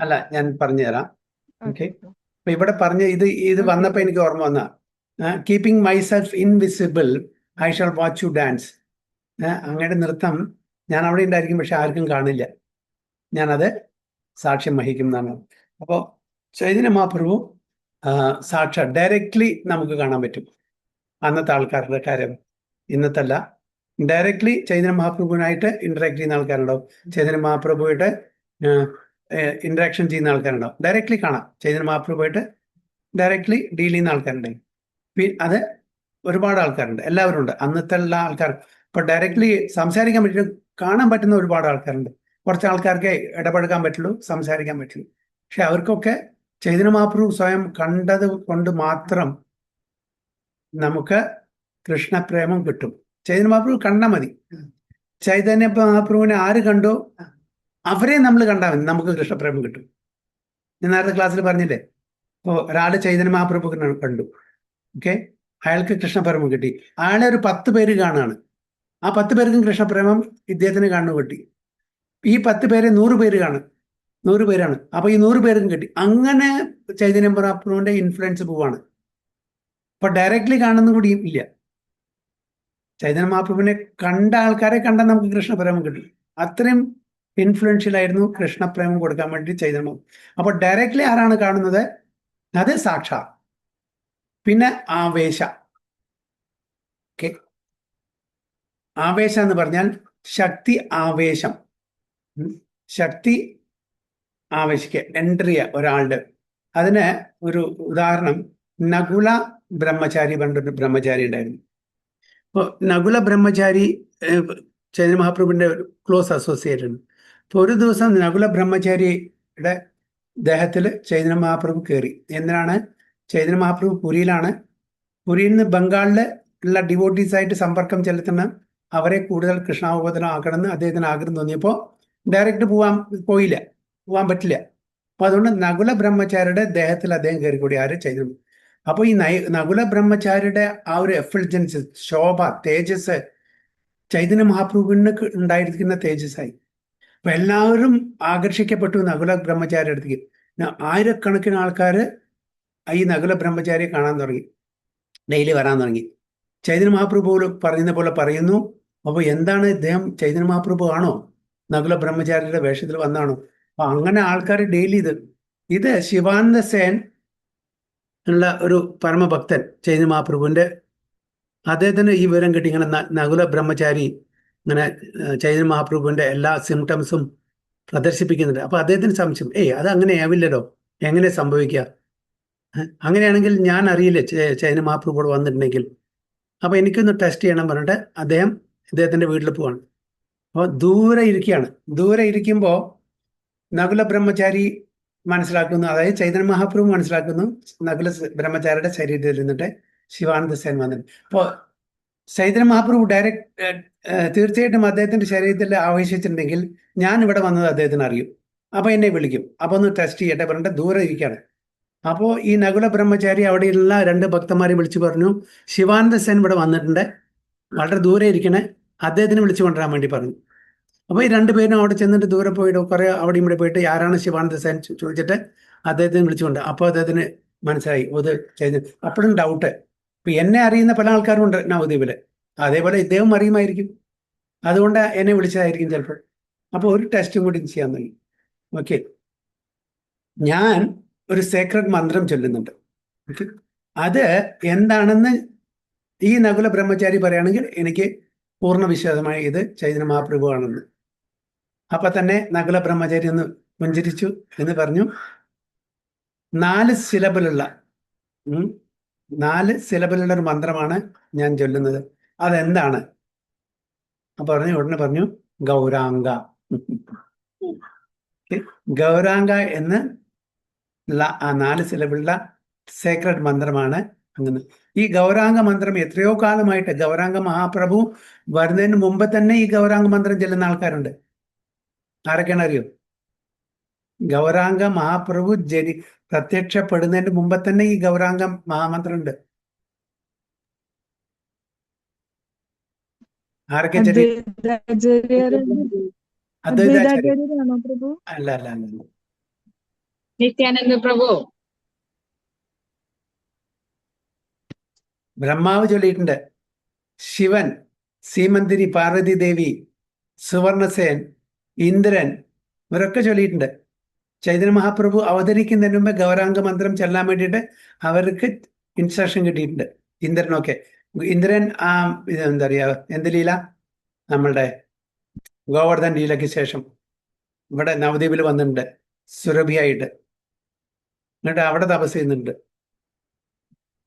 അല്ല, ഞാൻ പറഞ്ഞുതരാം. ഓക്കെ, അപ്പൊ ഇവിടെ പറഞ്ഞ ഇത് വന്നപ്പോ എനിക്ക് ഓർമ്മ വന്ന keeping myself invisible I shall watch you dance. അങ്ങയുടെ നൃത്തം ഞാൻ അവിടെ ഉണ്ടായിരിക്കും, പക്ഷെ ആർക്കും കാണില്ല, ഞാനത് സാക്ഷ്യം വഹിക്കും എന്നാണ്. അപ്പോൾ ചൈതന്യ മഹാപ്രഭു സാക്ഷാത് ഡയറക്ട്ലി നമുക്ക് കാണാൻ പറ്റും. അന്നത്തെ ആൾക്കാരുടെ കാര്യം, ഇന്നത്തല്ല. ഡയറക്ട്ലി ചൈതന്യ മഹാപ്രഭുവിനായിട്ട് ഇന്ററാക്ട് ചെയ്യുന്ന ആൾക്കാരുണ്ടാവും, ചൈതന്യ മഹാപ്രഭുവായിട്ട് ഇന്ററാക്ഷൻ ചെയ്യുന്ന ആൾക്കാരുണ്ടാവും. ഡയറക്ട്ലി കാണാം, ചൈതന്യ മഹാപ്രഭുവായിട്ട് ഡയറക്ട്ലി ഡീൽ ചെയ്യുന്ന ആൾക്കാരുണ്ടാവും. അത് ഒരുപാട് ആൾക്കാരുണ്ട്, എല്ലാവരും ഉണ്ട്. അന്നത്തെ എല്ലാ ആൾക്കാർ ഇപ്പൊ ഡയറക്ട്ലി സംസാരിക്കാൻ പറ്റും, കാണാൻ പറ്റുന്ന ഒരുപാട് ആൾക്കാരുണ്ട്. കുറച്ച് ആൾക്കാർക്ക് ഇടപെടുക്കാൻ പറ്റുള്ളൂ, സംസാരിക്കാൻ പറ്റുള്ളൂ. പക്ഷെ അവർക്കൊക്കെ ചൈതന്യ മഹാപ്രഭു സ്വയം കണ്ടത് കൊണ്ട് മാത്രം നമുക്ക് കൃഷ്ണപ്രേമം കിട്ടും. ചൈതന്യ മഹാപ്രഭു കണ്ടാൽ മതി. ചൈതന്യ മഹാപ്രഭുവിനെ ആര് കണ്ടോ അവരെ നമ്മൾ കണ്ടാൽ മതി, നമുക്ക് കൃഷ്ണപ്രേമം കിട്ടും. ഞാൻ നേരത്തെ ക്ലാസ്സിൽ പറഞ്ഞില്ലേ, ഇപ്പോൾ ഒരാൾ ചൈതന്യ മഹാപ്രഭു കണ്ടു, ഓക്കെ, അയാൾക്ക് കൃഷ്ണപ്രേമം കിട്ടി. അയാളെ ഒരു 10 പേര് കാണുകയാണ്, ആ 10 പേർക്കും കൃഷ്ണപ്രേമം ഇദ്ദേഹത്തിന് കാണുന്നു കിട്ടി. ഈ 10 പേരെ 100 പേര് കാണും, 100 പേരാണ്, അപ്പൊ ഈ 100 പേർക്കും കിട്ടി. അങ്ങനെ ചൈതന്യ മഹാപ്രഭുവിന്റെ ഇൻഫ്ലുവൻസ് പോവാണ്. അപ്പൊ ഡയറക്ട്ലി കാണുന്ന കൂടി ഇല്ല. ചൈതന്യ മഹാപ്രഭുവിനെ കണ്ട ആൾക്കാരെ കണ്ടാൽ നമുക്ക് കൃഷ്ണപ്രേമം കിട്ടും. അത്രയും ഇൻഫ്ലുവൻഷ്യൽ ആയിരുന്നു കൃഷ്ണപ്രേമം കൊടുക്കാൻ വേണ്ടി ചൈതന്യ മഹാപ്രഭു. അപ്പൊ ഡയറക്ട്ലി ആരാണ് കാണുന്നത്? അത് സാക്ഷാത്. പിന്നെ ആവേശ. ഓക്കെ, ആവേശം എന്ന് പറഞ്ഞാൽ ശക്തി, ആവേശം. ശക്തി ആവേശിക്കുക, എൻട്രിയ ഒരാളുടെ. അതിന് ഒരു ഉദാഹരണം, നകുല ബ്രഹ്മചാരി പറഞ്ഞൊരു ബ്രഹ്മചാരി ഉണ്ടായിരുന്നു. അപ്പോൾ നകുല ബ്രഹ്മചാരി ചൈതന്യ മഹാപ്രഭുവിന്റെ ക്ലോസ് അസോസിയേറ്റ് ആണ്. അപ്പോൾ ഒരു ദിവസം നകുല ബ്രഹ്മചാരിയുടെ ദേഹത്തിൽ ചൈതന്യ മഹാപ്രഭു കയറി. എന്തിനാണ്? ചൈതന്യ മഹാപ്രഭു പുരിയിലാണ്. പുരിയിൽ നിന്ന് ബംഗാളിൽ ഉള്ള ഡിവോട്ടീസായിട്ട് സമ്പർക്കം ചെലുത്തുന്ന അവരെ കൂടുതൽ കൃഷ്ണാവബോധനം ആക്കണമെന്ന് അദ്ദേഹത്തിന് ആഗ്രഹം തോന്നിയപ്പോൾ ഡയറക്റ്റ് പോകാൻ പറ്റില്ല. അപ്പൊ അതുകൊണ്ട് നകുല ബ്രഹ്മചാരിയുടെ ദേഹത്തിൽ അദ്ദേഹം കയറി കൂടി. ആര്? ചൈതന്യ. അപ്പൊ ഈ നകുല ബ്രഹ്മചാരിയുടെ ആ ഒരു എഫിൾജൻസ്, ശോഭ, തേജസ് ചൈതന്യ മഹാപ്രഭുവിന് ഉണ്ടായിരിക്കുന്ന തേജസ്സായി. അപ്പൊ എല്ലാവരും ആകർഷിക്കപ്പെട്ടു നകുല ബ്രഹ്മചാരി അടുത്തേക്ക്. ആയിരക്കണക്കിന് ആൾക്കാർ ഈ നകുല ബ്രഹ്മചാരിയെ കാണാൻ തുടങ്ങി, ഡെയിലി വരാൻ തുടങ്ങി. ചൈതന്യ മഹാപ്രഭു പറയുന്ന പോലെ പറയുന്നു. അപ്പൊ എന്താണ് ഇദ്ദേഹം ചൈതന്യ മഹാപ്രഭു ആണോ? നകുല ബ്രഹ്മചാരിയുടെ വേഷത്തിൽ വന്നാണോ? അപ്പൊ അങ്ങനെ ആൾക്കാർ ഡെയിലി ഇത് ശിവാനന്ദ സേൻ ഉള്ള ഒരു പരമഭക്തൻ ചൈതന്യ മഹാപ്രഭുവിന്റെ, അദ്ദേഹത്തിന് ഈ വിവരം കിട്ടി ഇങ്ങനെ നകുല ബ്രഹ്മചാരി ഇങ്ങനെ ചൈതന്യ മഹാപ്രഭുവിന്റെ എല്ലാ സിംറ്റംസും പ്രദർശിപ്പിക്കുന്നുണ്ട്. അപ്പൊ അദ്ദേഹത്തിന് സംശയം, അത് അങ്ങനെ ആവില്ലല്ലോ, എങ്ങനെ സംഭവിക്കുക? അങ്ങനെയാണെങ്കിൽ ഞാൻ അറിയില്ല ചൈതന്യ മഹാപ്രഭു ഇവിടെ വന്നിട്ടുണ്ടെങ്കിൽ. അപ്പൊ എനിക്കൊന്ന് ടെസ്റ്റ് ചെയ്യണം പറഞ്ഞിട്ട് അദ്ദേഹത്തിന്റെ വീട്ടിൽ പോവാണ്. അപ്പോൾ ദൂരെ ഇരിക്കുകയാണ്. ദൂരെ ഇരിക്കുമ്പോൾ നകുല ബ്രഹ്മചാരി മനസ്സിലാക്കുന്നു, അതായത് ചൈതന്യ മഹാപ്രഭു മനസ്സിലാക്കുന്നു, നകുല ബ്രഹ്മചാരിയുടെ ശരീരത്തിൽ നിന്നിട്ട് ശിവാനന്ദ സേൻ വന്നിട്ട്. അപ്പോൾ ചൈതന്യ മഹാപ്രഭു തീർച്ചയായിട്ടും അദ്ദേഹത്തിന്റെ ശരീരത്തിൽ ആവേശിച്ചിട്ടുണ്ടെങ്കിൽ ഞാൻ ഇവിടെ വന്നത് അദ്ദേഹത്തിന് അറിയും. അപ്പൊ എന്നെ വിളിക്കും. അപ്പൊ ഒന്ന് ടെസ്റ്റ് ചെയ്യട്ടെ പറഞ്ഞിട്ട് ദൂരെ ഇരിക്കുകയാണ്. അപ്പോൾ ഈ നകുല ബ്രഹ്മചാരി അവിടെയുള്ള 2 ഭക്തന്മാരെ വിളിച്ചു പറഞ്ഞു, ശിവാനന്ദ സേൻ ഇവിടെ വന്നിട്ടുണ്ട്, വളരെ ദൂരെ ഇരിക്കണേ, അദ്ദേഹത്തിന് വിളിച്ചു കൊണ്ടുവരാൻ വേണ്ടി പറഞ്ഞു. അപ്പോൾ ഈ 2 പേരും അവിടെ ചെന്നിട്ട് ദൂരെ പോയിട്ട് കുറെ അവിടെ ഇവിടെ പോയിട്ട് ആരാണ് ശിവാനന്ദ സേൻ ചോദിച്ചിട്ട് അദ്ദേഹത്തിന് വിളിച്ചുകൊണ്ട്. അപ്പോൾ അദ്ദേഹത്തിന് മനസ്സിലായി ഇത് ചെയ്ത്. അപ്പോഴും ഡൗട്ട്, ഇപ്പൊ എന്നെ അറിയുന്ന പല ആൾക്കാരും ഉണ്ട് നവദ്വീപില്, അതേപോലെ ഇദ്ദേഹം അറിയുമായിരിക്കും, അതുകൊണ്ട് എന്നെ വിളിച്ചതായിരിക്കും ചിലപ്പോൾ. അപ്പോൾ ഒരു ടെസ്റ്റും കൂടി ചെയ്യാൻ തുടങ്ങി. ഓക്കെ, ഞാൻ ഒരു സേക്രഡ് മന്ത്രം ചൊല്ലുന്നുണ്ട്. അത് എന്താണെന്ന് ഈ നകുല ബ്രഹ്മചാരി പറയുകയാണെങ്കിൽ എനിക്ക് പൂർണ്ണ വിശ്വാസമായി ഇത് ചൈതന്യ മഹാപ്രഭു ആണെന്ന്. അപ്പൊ തന്നെ നകുല ബ്രഹ്മചാരി ഒന്ന് പുഞ്ചിരിച്ചു എന്ന് പറഞ്ഞു, 4 സിലബിളുള്ള 4 സിലബിളുള്ള ഒരു മന്ത്രമാണ് ഞാൻ ചൊല്ലുന്നത്, അതെന്താണ്? അപ്പൊ ഉടനെ പറഞ്ഞു ഗൗരാംഗ. ഗൗരാംഗ എന്ന് ആ 4 സിലബിളുള്ള സേക്രഡ് മന്ത്രമാണ്. അങ്ങനെ ഈ ഗൗരാംഗ മന്ത്രം എത്രയോ കാലമായിട്ട്, ഗൗരാംഗ മഹാപ്രഭു വരുന്നതിന് മുമ്പ് തന്നെ ഈ ഗൗരാംഗ മന്ത്രം ചെല്ലുന്ന ആൾക്കാരുണ്ട്. ആരൊക്കെയാണ് അറിയോ? ഗൗരാംഗ മഹാപ്രഭു പ്രത്യക്ഷപ്പെടുന്നതിന് മുമ്പ് തന്നെ ഈ ഗൗരാംഗ മഹാമന്ത്രം ഉണ്ട്. ആരൊക്കെ അദ്വൈതാചാര്യരാണോ പ്രഭു? അല്ല അല്ല അല്ല, നിത്യാനന്ദ പ്രഭു. ബ്രഹ്മാവ് ചൊല്ലിയിട്ടുണ്ട്, ശിവൻ, സീമന്തിരി പാർവതി ദേവി, സുവർണസേൻ, ഇന്ദ്രൻ, ഇവരൊക്കെ ചൊല്ലിയിട്ടുണ്ട്. ചൈതന്യ മഹാപ്രഭു അവതരിക്കുന്നതിന് മുമ്പ് ഗൗരാംഗ മന്ത്രം ചെല്ലാൻ വേണ്ടിയിട്ട് അവർക്ക് ഇൻസ്ട്രക്ഷൻ കിട്ടിയിട്ടുണ്ട്. ഇന്ദ്രനൊക്കെ. ഇന്ദ്രൻ എന്താ പറയുക, എന്ത് ലീല? നമ്മളുടെ ഗോവർദ്ധൻ ലീലയ്ക്ക് ശേഷം ഇവിടെ നവദ്വീപിൽ വന്നിട്ടുണ്ട് സുരഭിയായിട്ട്. എന്നിട്ട് അവിടെ തപസ് ചെയ്യുന്നുണ്ട്.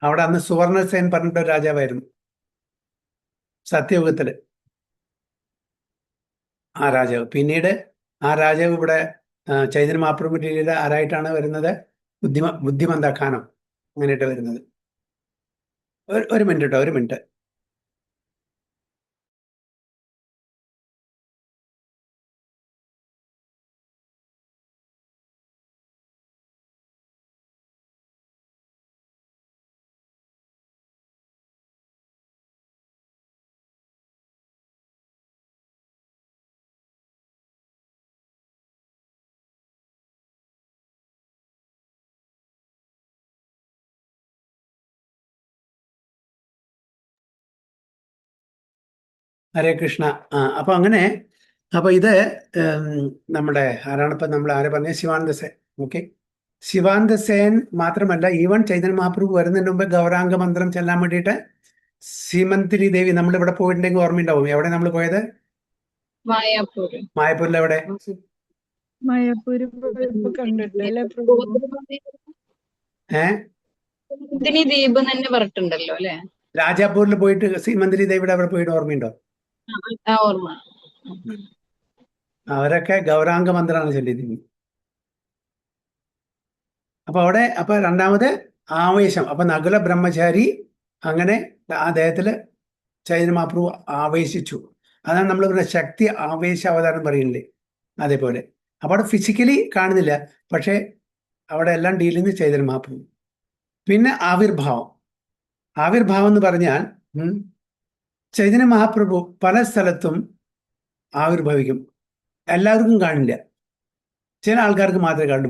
അവിടെ അന്ന് സുവർണസേൻ പറഞ്ഞിട്ട് ഒരു രാജാവായിരുന്നു സത്യയുഗത്തില്, ആ രാജാവ്. പിന്നീട് ആ രാജാവ് ഇവിടെ ചൈതന്യ മഹാപ്രഭു ലീല ആരായിട്ടാണ് വരുന്നത്? ബുദ്ധിമന്ദാഖാനം അങ്ങനെയായിട്ട് വരുന്നത്. ഒരു മിനിറ്റ് കേട്ടോ, ഒരു മിനിറ്റ്. ഹരേ കൃഷ്ണ. അപ്പൊ അങ്ങനെ, അപ്പൊ ഇത് നമ്മുടെ ആരാണിപ്പം നമ്മൾ ആരെ പറഞ്ഞ ശിവാനന്ദ സേൻ. ഓക്കെ, ശിവാനന്ദ സേൻ മാത്രമല്ല, ഈവൻ ചൈതന്യ മഹാപ്രഭു വരുന്നതിന് മുമ്പ് ഗൗരാംഗ മന്ത്രം ചെല്ലാൻ വേണ്ടിയിട്ട് സീമന്തിരി ദേവി, നമ്മൾ ഇവിടെ പോയിട്ടുണ്ടെങ്കിൽ ഓർമ്മയുണ്ടാവും. എവിടെ നമ്മൾ പോയത്? മായപ്പൂരിൽ. എവിടെ? മായാപ്പൂര് കണ്ടിട്ടില്ല പ്രഭു. ദ്വീപ് തന്നെ പറഞ്ഞിട്ടുണ്ടല്ലോ അല്ലെ? രാജാപൂരിൽ പോയിട്ട് സീമന്തിരി ദേവിയുടെ അവിടെ പോയിട്ട് ഓർമ്മയുണ്ടോ? ഓർമ്മ. അവരൊക്കെ ഗൗരാംഗ മന്ത്രമാണ് ചൊല്ലിയത്. അപ്പൊ അവിടെ രണ്ടാമത് ആവേശം. അപ്പൊ നകുല ബ്രഹ്മചാരി അങ്ങനെ അദ്ദേഹത്തില് ചൈതന്യ മഹാപ്രഭു ആവേശിച്ചു. അതാണ് നമ്മൾ പറയുന്ന ശക്തി ആവേശ അവതാരം പറയുന്നില്ലേ, അതേപോലെ. അപ്പൊ അവിടെ ഫിസിക്കലി കാണുന്നില്ല, പക്ഷെ അവിടെ എല്ലാം ഡീൽ ചെയ്യുന്നത് ചൈതന്യ മഹാപ്രഭു. പിന്നെ ആവിർഭാവം എന്ന് പറഞ്ഞാൽ ചൈതന്യ മഹാപ്രഭു പല സ്ഥലത്തും ആവിർഭവിക്കും. എല്ലാവർക്കും കാണില്ല, ചില ആൾക്കാർക്ക് മാത്രമേ കാണൂ.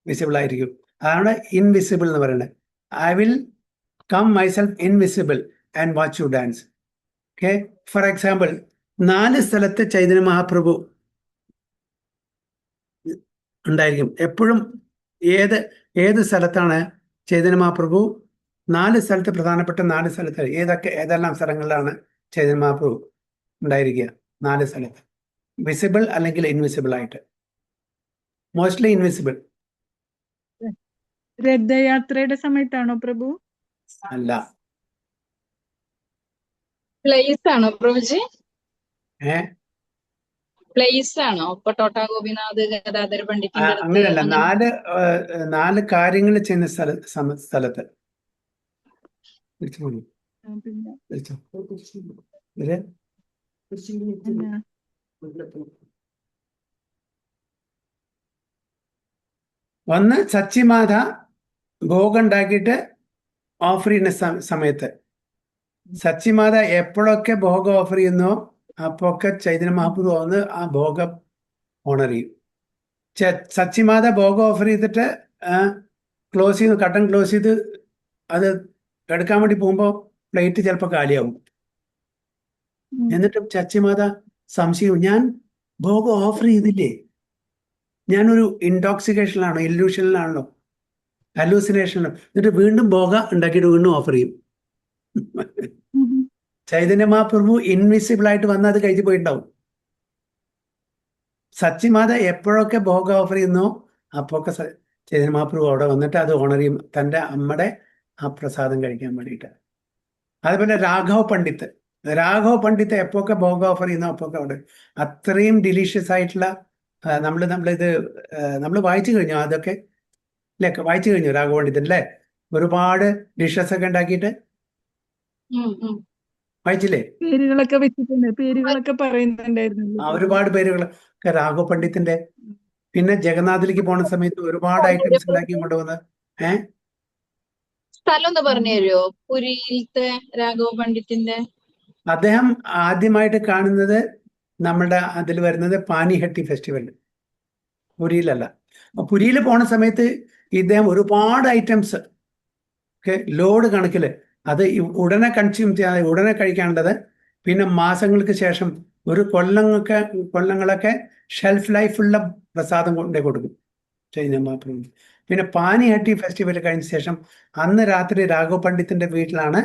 വിസിബിൾ ആയിരിക്കും. അതാണ് ഇൻവിസിബിൾ എന്ന് പറയുന്നത്. I will come myself invisible and watch you dance. Okay, for example 4 സ്ഥലത്ത് ചൈതന്യ മഹാപ്രഭു ഉണ്ടായിരിക്കും എപ്പോഴും. ഏത് സ്ഥലത്താണ് ചൈതന്യ മഹാപ്രഭു? 4 സ്ഥലത്ത്, പ്രധാനപ്പെട്ട 4 സ്ഥലത്ത്. ഏതെല്ലാം സ്ഥലങ്ങളിലാണ് ചൈതന്യ മഹാപ്രഭു? ഉണ്ടായിരിക്കുക 4 സ്ഥലത്ത്. വിസിബിൾ അല്ലെങ്കിൽ ഇൻവിസിബിൾ ആയിട്ട്. Mostly invisible. രഥയാത്രയുടെ സമയത്താണോ പ്രഭു? അല്ല. പ്ലേസ് ആണോ പ്രഭുജി? ഏ പ്ലേസ് ആണോ? ഇപ്പൊ ടോട്ടാ ഗോപിനാഥ് ഗദാധര പണ്ഡിറ്റിന്റെ അടുത്ത് അങ്ങനെയല്ല. അങ്ങനെ 4 കാര്യങ്ങൾ ചെയ്യുന്ന സ്ഥലത്ത്. തിരിച്ചു പോണു. പിന്നെ തിരിച്ചോ. ഇവര് എന്നാ? ഒന്ന് സച്ചിമാത ഭോഗം ഉണ്ടാക്കിയിട്ട് ഓഫർ ചെയ്യുന്ന സമയത്ത് സച്ചിമാത എപ്പോഴൊക്കെ ഭോഗം ഓഫർ ചെയ്യുന്നോ അപ്പൊക്കെ ചൈതന്യ മഹാപ്രഭു വന്ന് ആ ഭോഗം ഓണർ ചെയ്യും. സച്ചിമാത ഭോഗം ഓഫർ ചെയ്തിട്ട് ക്ലോസ് ചെയ്ത് കട്ടൻ ക്ലോസ് ചെയ്ത് അത് എടുക്കാൻ വേണ്ടി പോകുമ്പോൾ പ്ലേറ്റ് ചിലപ്പോൾ കാലിയാവും. എന്നിട്ടും സച്ചിമാത സംശയം, ഞാൻ ഭോഗം ഓഫർ ചെയ്തില്ലേ, ഞാനൊരു ഇൻടോക്സിക്കേഷനിലാണോ, ഇല്യൂഷനിലാണല്ലോ, ഹലൂസിനേഷനിലോ, എന്നിട്ട് വീണ്ടും ഭോഗം ഉണ്ടാക്കിയിട്ട് വീണ്ടും ഓഫർ ചെയ്യും. ചൈതന്യ മഹാപ്രഭു ഇൻവിസിബിൾ ആയിട്ട് വന്ന് അത് കഴിച്ചു പോയിട്ടുണ്ടാവും. സച്ചിമാത എപ്പോഴൊക്കെ ഭോഗം ഓഫർ ചെയ്യുന്നോ അപ്പൊക്കെ ചൈതന്യ മഹാപ്രഭു അവിടെ വന്നിട്ട് അത് ഓണർ ചെയ്യും, തൻ്റെ അമ്മയുടെ ആ പ്രസാദം കഴിക്കാൻ വേണ്ടിയിട്ട്. അതുപോലെ രാഘവ പണ്ഡിത്ത് എപ്പോഴൊക്കെ ഭോഗം ഓഫർ ചെയ്യുന്നോ അപ്പൊക്കെ അവിടെ അത്രയും ഡിലീഷ്യസ് ആയിട്ടുള്ള നമ്മൾ വായിച്ചു കഴിഞ്ഞു അതൊക്കെ അല്ലേ? വായിച്ചു കഴിഞ്ഞു രാഘവ പണ്ഡിതൻ അല്ലേ? ഒരുപാട് ഡിഷസ് ഒക്കെ ഉണ്ടാക്കിയിട്ട് വായിച്ചില്ലേ? പേരുകളൊക്കെ വെച്ചിട്ടുണ്ട്, പേരുകളൊക്കെ പറയുന്നുണ്ടായിരുന്നു. ഒരുപാട് പേരുകളൊക്കെ രാഘവ പണ്ഡിത്തിന്റെ. പിന്നെ ജഗന്നാഥിലേക്ക് പോണ സമയത്ത് ഒരുപാട് ഐറ്റംസ് ഉണ്ടാക്കി കൊണ്ടുവന്ന്. സ്ഥലം ഒന്ന് പറഞ്ഞു തരുമോ പുരിയിലത്തെ രാഘവ പണ്ഡിറ്റിന്റെ? അദ്ദേഹം ആദ്യമായിട്ട് കാണുന്നത് നമ്മുടെ അതിൽ വരുന്നത് പാനിഹട്ടി ഫെസ്റ്റിവൽ, പുരിയിലല്ല. പുരിയിൽ പോണ സമയത്ത് ഇദ്ദേഹം ഒരുപാട് ഐറ്റംസ് ഒക്കെ ലോഡ് കണക്കില് അത് ഉടനെ കൺസ്യൂം ചെയ്യാതെ ഉടനെ കഴിക്കാനുള്ളത്, പിന്നെ മാസങ്ങൾക്ക് ശേഷം ഒരു കൊല്ലങ്ങളൊക്കെ ഷെൽഫ് ലൈഫുള്ള പ്രസാദം കൊണ്ടേ കൊടുക്കും ചൈതന്യ മഹാപ്രഭു. പിന്നെ പാനിഹട്ടി ഫെസ്റ്റിവൽ കഴിഞ്ഞ ശേഷം അന്ന് രാത്രി രാഘവ പണ്ഡിത്തിന്റെ വീട്ടിലാണ്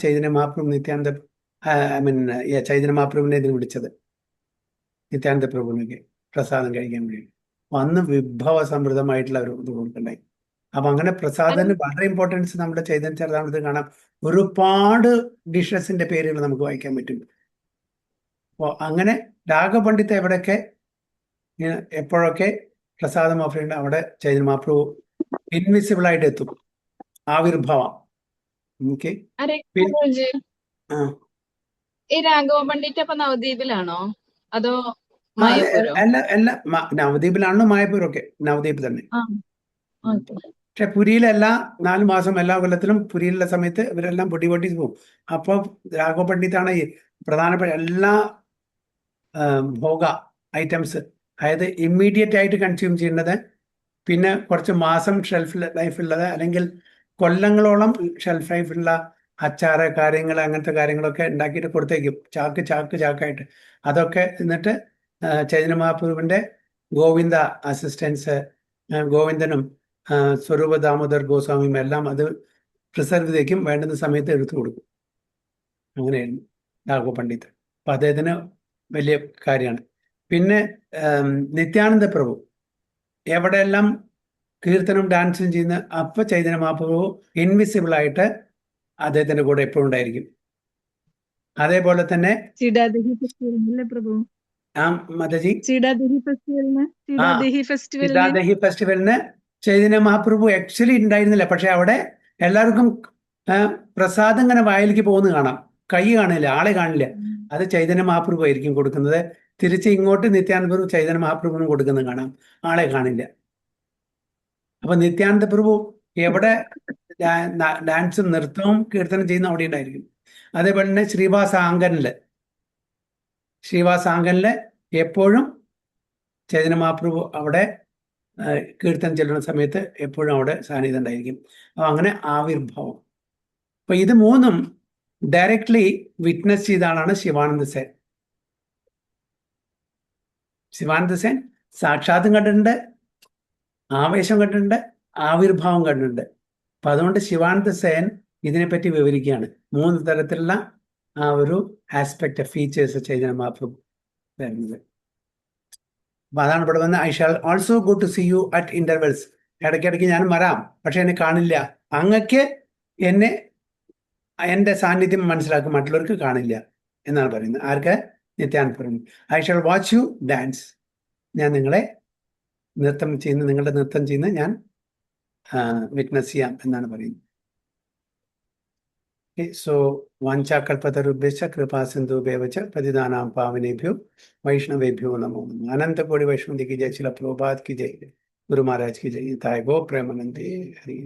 ചൈതന്യ മഹാപ്രഭു ചൈതന്യ മഹാപ്രഭുവിനെ ഇതിന് വിളിച്ചത്, നിത്യാനന്ദ പ്രഭുവിനൊക്കെ പ്രസാദം കഴിക്കാൻ വേണ്ടി. അന്ന് വിഭവ സമൃദ്ധമായിട്ടുള്ള ഒരു ഇത് കൊടുക്കണ്ടായി. അപ്പൊ അങ്ങനെ പ്രസാദത്തിന് വളരെ ഇമ്പോർട്ടൻസ് നമ്മുടെ ചൈതന്യ ചരിതാമൃതത്തിൽ കാണാം. ഒരുപാട് ഡിഷസിന്റെ പേരുകൾ നമുക്ക് വായിക്കാൻ പറ്റും. അപ്പോൾ അങ്ങനെ രാഘവ പണ്ഡിത്ത് എപ്പോഴൊക്കെ പ്രസാദം ഓഫർ ചെയ്യുന്നുണ്ട് അവിടെ ചൈതന്യ മഹാപ്രഭു ഇൻവിസിബിൾ ആയിട്ട് എത്തും, ആവിർഭാവം. ഓക്കെ. ഈ രാഘവ പണ്ഡിറ്റ് അപ്പൊ നവദ്വീപിലാണോ അതോ മായപ്പൂരോ? അല്ല നവദ്വീപിലാണോ മായപ്പൂരും ഒക്കെ നവദ്വീപ് തന്നെ. പക്ഷെ പുരിയിലെല്ലാ 4 മാസം എല്ലാ കൊല്ലത്തിലും പുരിയിലുള്ള സമയത്ത് ഇവരെല്ലാം പൊട്ടി പോകും. അപ്പോൾ രാഘവ പണ്ഡിത്താണ് ഈ പ്രധാനപ്പെട്ട എല്ലാ ഭോഗ ഐറ്റംസ്, അതായത് ഇമ്മീഡിയറ്റ് ആയിട്ട് കൺസ്യൂം ചെയ്യേണ്ടത്, പിന്നെ കുറച്ച് മാസം ഷെൽഫ് ലൈഫുള്ളത് അല്ലെങ്കിൽ കൊല്ലങ്ങളോളം ഷെൽഫ് ലൈഫുള്ള അച്ചാറ് കാര്യങ്ങൾ അങ്ങനത്തെ കാര്യങ്ങളൊക്കെ ഉണ്ടാക്കിയിട്ട് കൊടുത്തേക്കും, ചാക്കായിട്ട്. അതൊക്കെ എന്നിട്ട് ചൈതന്യ മഹാപ്രഭുവിന്റെ ഗോവിന്ദ അസിസ്റ്റൻസ്, ഗോവിന്ദനും സ്വരൂപ ദാമോദർ ഗോസ്വാമിയും എല്ലാം അത് പ്രിസർവ് ചെയ്തേക്കും, വേണ്ടുന്ന സമയത്ത് എടുത്തു കൊടുക്കും. അങ്ങനെയായിരുന്നു രാഘവ പണ്ഡിറ്റ്. അപ്പൊ അദ്ദേഹത്തിന് വലിയ കാര്യമാണ്. പിന്നെ നിത്യാനന്ദ പ്രഭു എവിടെയെല്ലാം കീർത്തനം ഡാൻസും ചെയ്യുന്ന അപ്പൊ ചൈതന്യ മഹാപ്രഭു ഇൻവിസിബിൾ ആയിട്ട് അദ്ദേഹത്തിന്റെ കൂടെ എപ്പോഴും ഉണ്ടായിരിക്കും. അതേപോലെ തന്നെ ചിദാദേഹി ഫെസ്റ്റിവലിന് ചൈതന്യ മഹാപ്രഭു ആക്ച്വലി ഉണ്ടായിരുന്നില്ല. പക്ഷെ അവിടെ എല്ലാവർക്കും പ്രസാദം ഇങ്ങനെ വായിലേക്ക് പോകുന്നത് കാണാം, കൈ കാണില്ല, ആളെ കാണില്ല. അത് ചൈതന്യ മഹാപ്രഭു ആയിരിക്കും കൊടുക്കുന്നത്. തിരിച്ച് ഇങ്ങോട്ട് നിത്യാനന്ദ പ്രഭു ചൈതന്യ മഹാപ്രഭുവിനും കൊടുക്കുന്നത് കാണാം, ആളെ കാണില്ല. അപ്പൊ നിത്യാനന്ദ പ്രഭു എവിടെ ഡാൻസും നൃത്തവും കീർത്തനം ചെയ്യുന്ന അവിടെ ഉണ്ടായിരിക്കും. അതേപോലെ തന്നെ ശ്രീവാസാങ്കനില് എപ്പോഴും ചൈതന്യ മഹാപ്രഭു അവിടെ കീർത്തനം ചെല്ലുന്ന സമയത്ത് എപ്പോഴും അവിടെ സാന്നിധ്യം ഉണ്ടായിരിക്കും. അപ്പൊ അങ്ങനെ ആവിർഭാവം. അപ്പൊ ഇത് മൂന്നും ഡയറക്ട്ലി വിറ്റ്നസ് ചെയ്ത ആളാണ് ശിവാനന്ദ സേൻ. ശിവാനന്ദ സേൻ സാക്ഷാത്തും കണ്ടിട്ടുണ്ട്, ആവേശം കണ്ടിട്ടുണ്ട്, ആവിർഭാവം കണ്ടിട്ടുണ്ട്. അപ്പൊ അതുകൊണ്ട് ശിവാനന്ദ സേൻ ഇതിനെപ്പറ്റി വിവരിക്കുകയാണ്. 3 തരത്തിലുള്ള ആ ഒരു ആസ്പെക്ട് ഫീച്ചേഴ്സ് ചൈതന്യ മഹാപ്രഭു വരുന്നത്. അപ്പൊ അതാണ് ഇവിടെ വന്ന് I shall also go to see you at intervals. ഇടയ്ക്കിടയ്ക്ക് ഞാൻ വരാം, പക്ഷെ എന്നെ കാണില്ല. അങ്ങക്ക് എന്നെ എൻ്റെ സാന്നിധ്യം മനസ്സിലാക്കും, മറ്റുള്ളവർക്ക് കാണില്ല എന്നാണ് പറയുന്നത്. ആർക്ക്? നിത്യാനന്ദ പറയുന്നത്. I shawl watch you dance. ഞാൻ നിങ്ങളെ നിങ്ങളുടെ നൃത്തം ചെയ്യുന്ന ഞാൻ വിറ്റ്നസ് ചെയ്യാം എന്നാണ് പറയുന്നത്. സോ വാഞ്ചാകൽപതരുഭ്യശ്ച കൃപാസിന്ധുഭ്യവ ച പതിതാനാം പാവനേഭ്യോ വൈഷ്ണവേഭ്യോ നമോ നമഃ. അനന്തകോടി വൈഷ്ണവ की जय, श्रील प्रभुपाद की जय, गुरु महाराज की जय, ताय गो प्रेमानंदे हरि।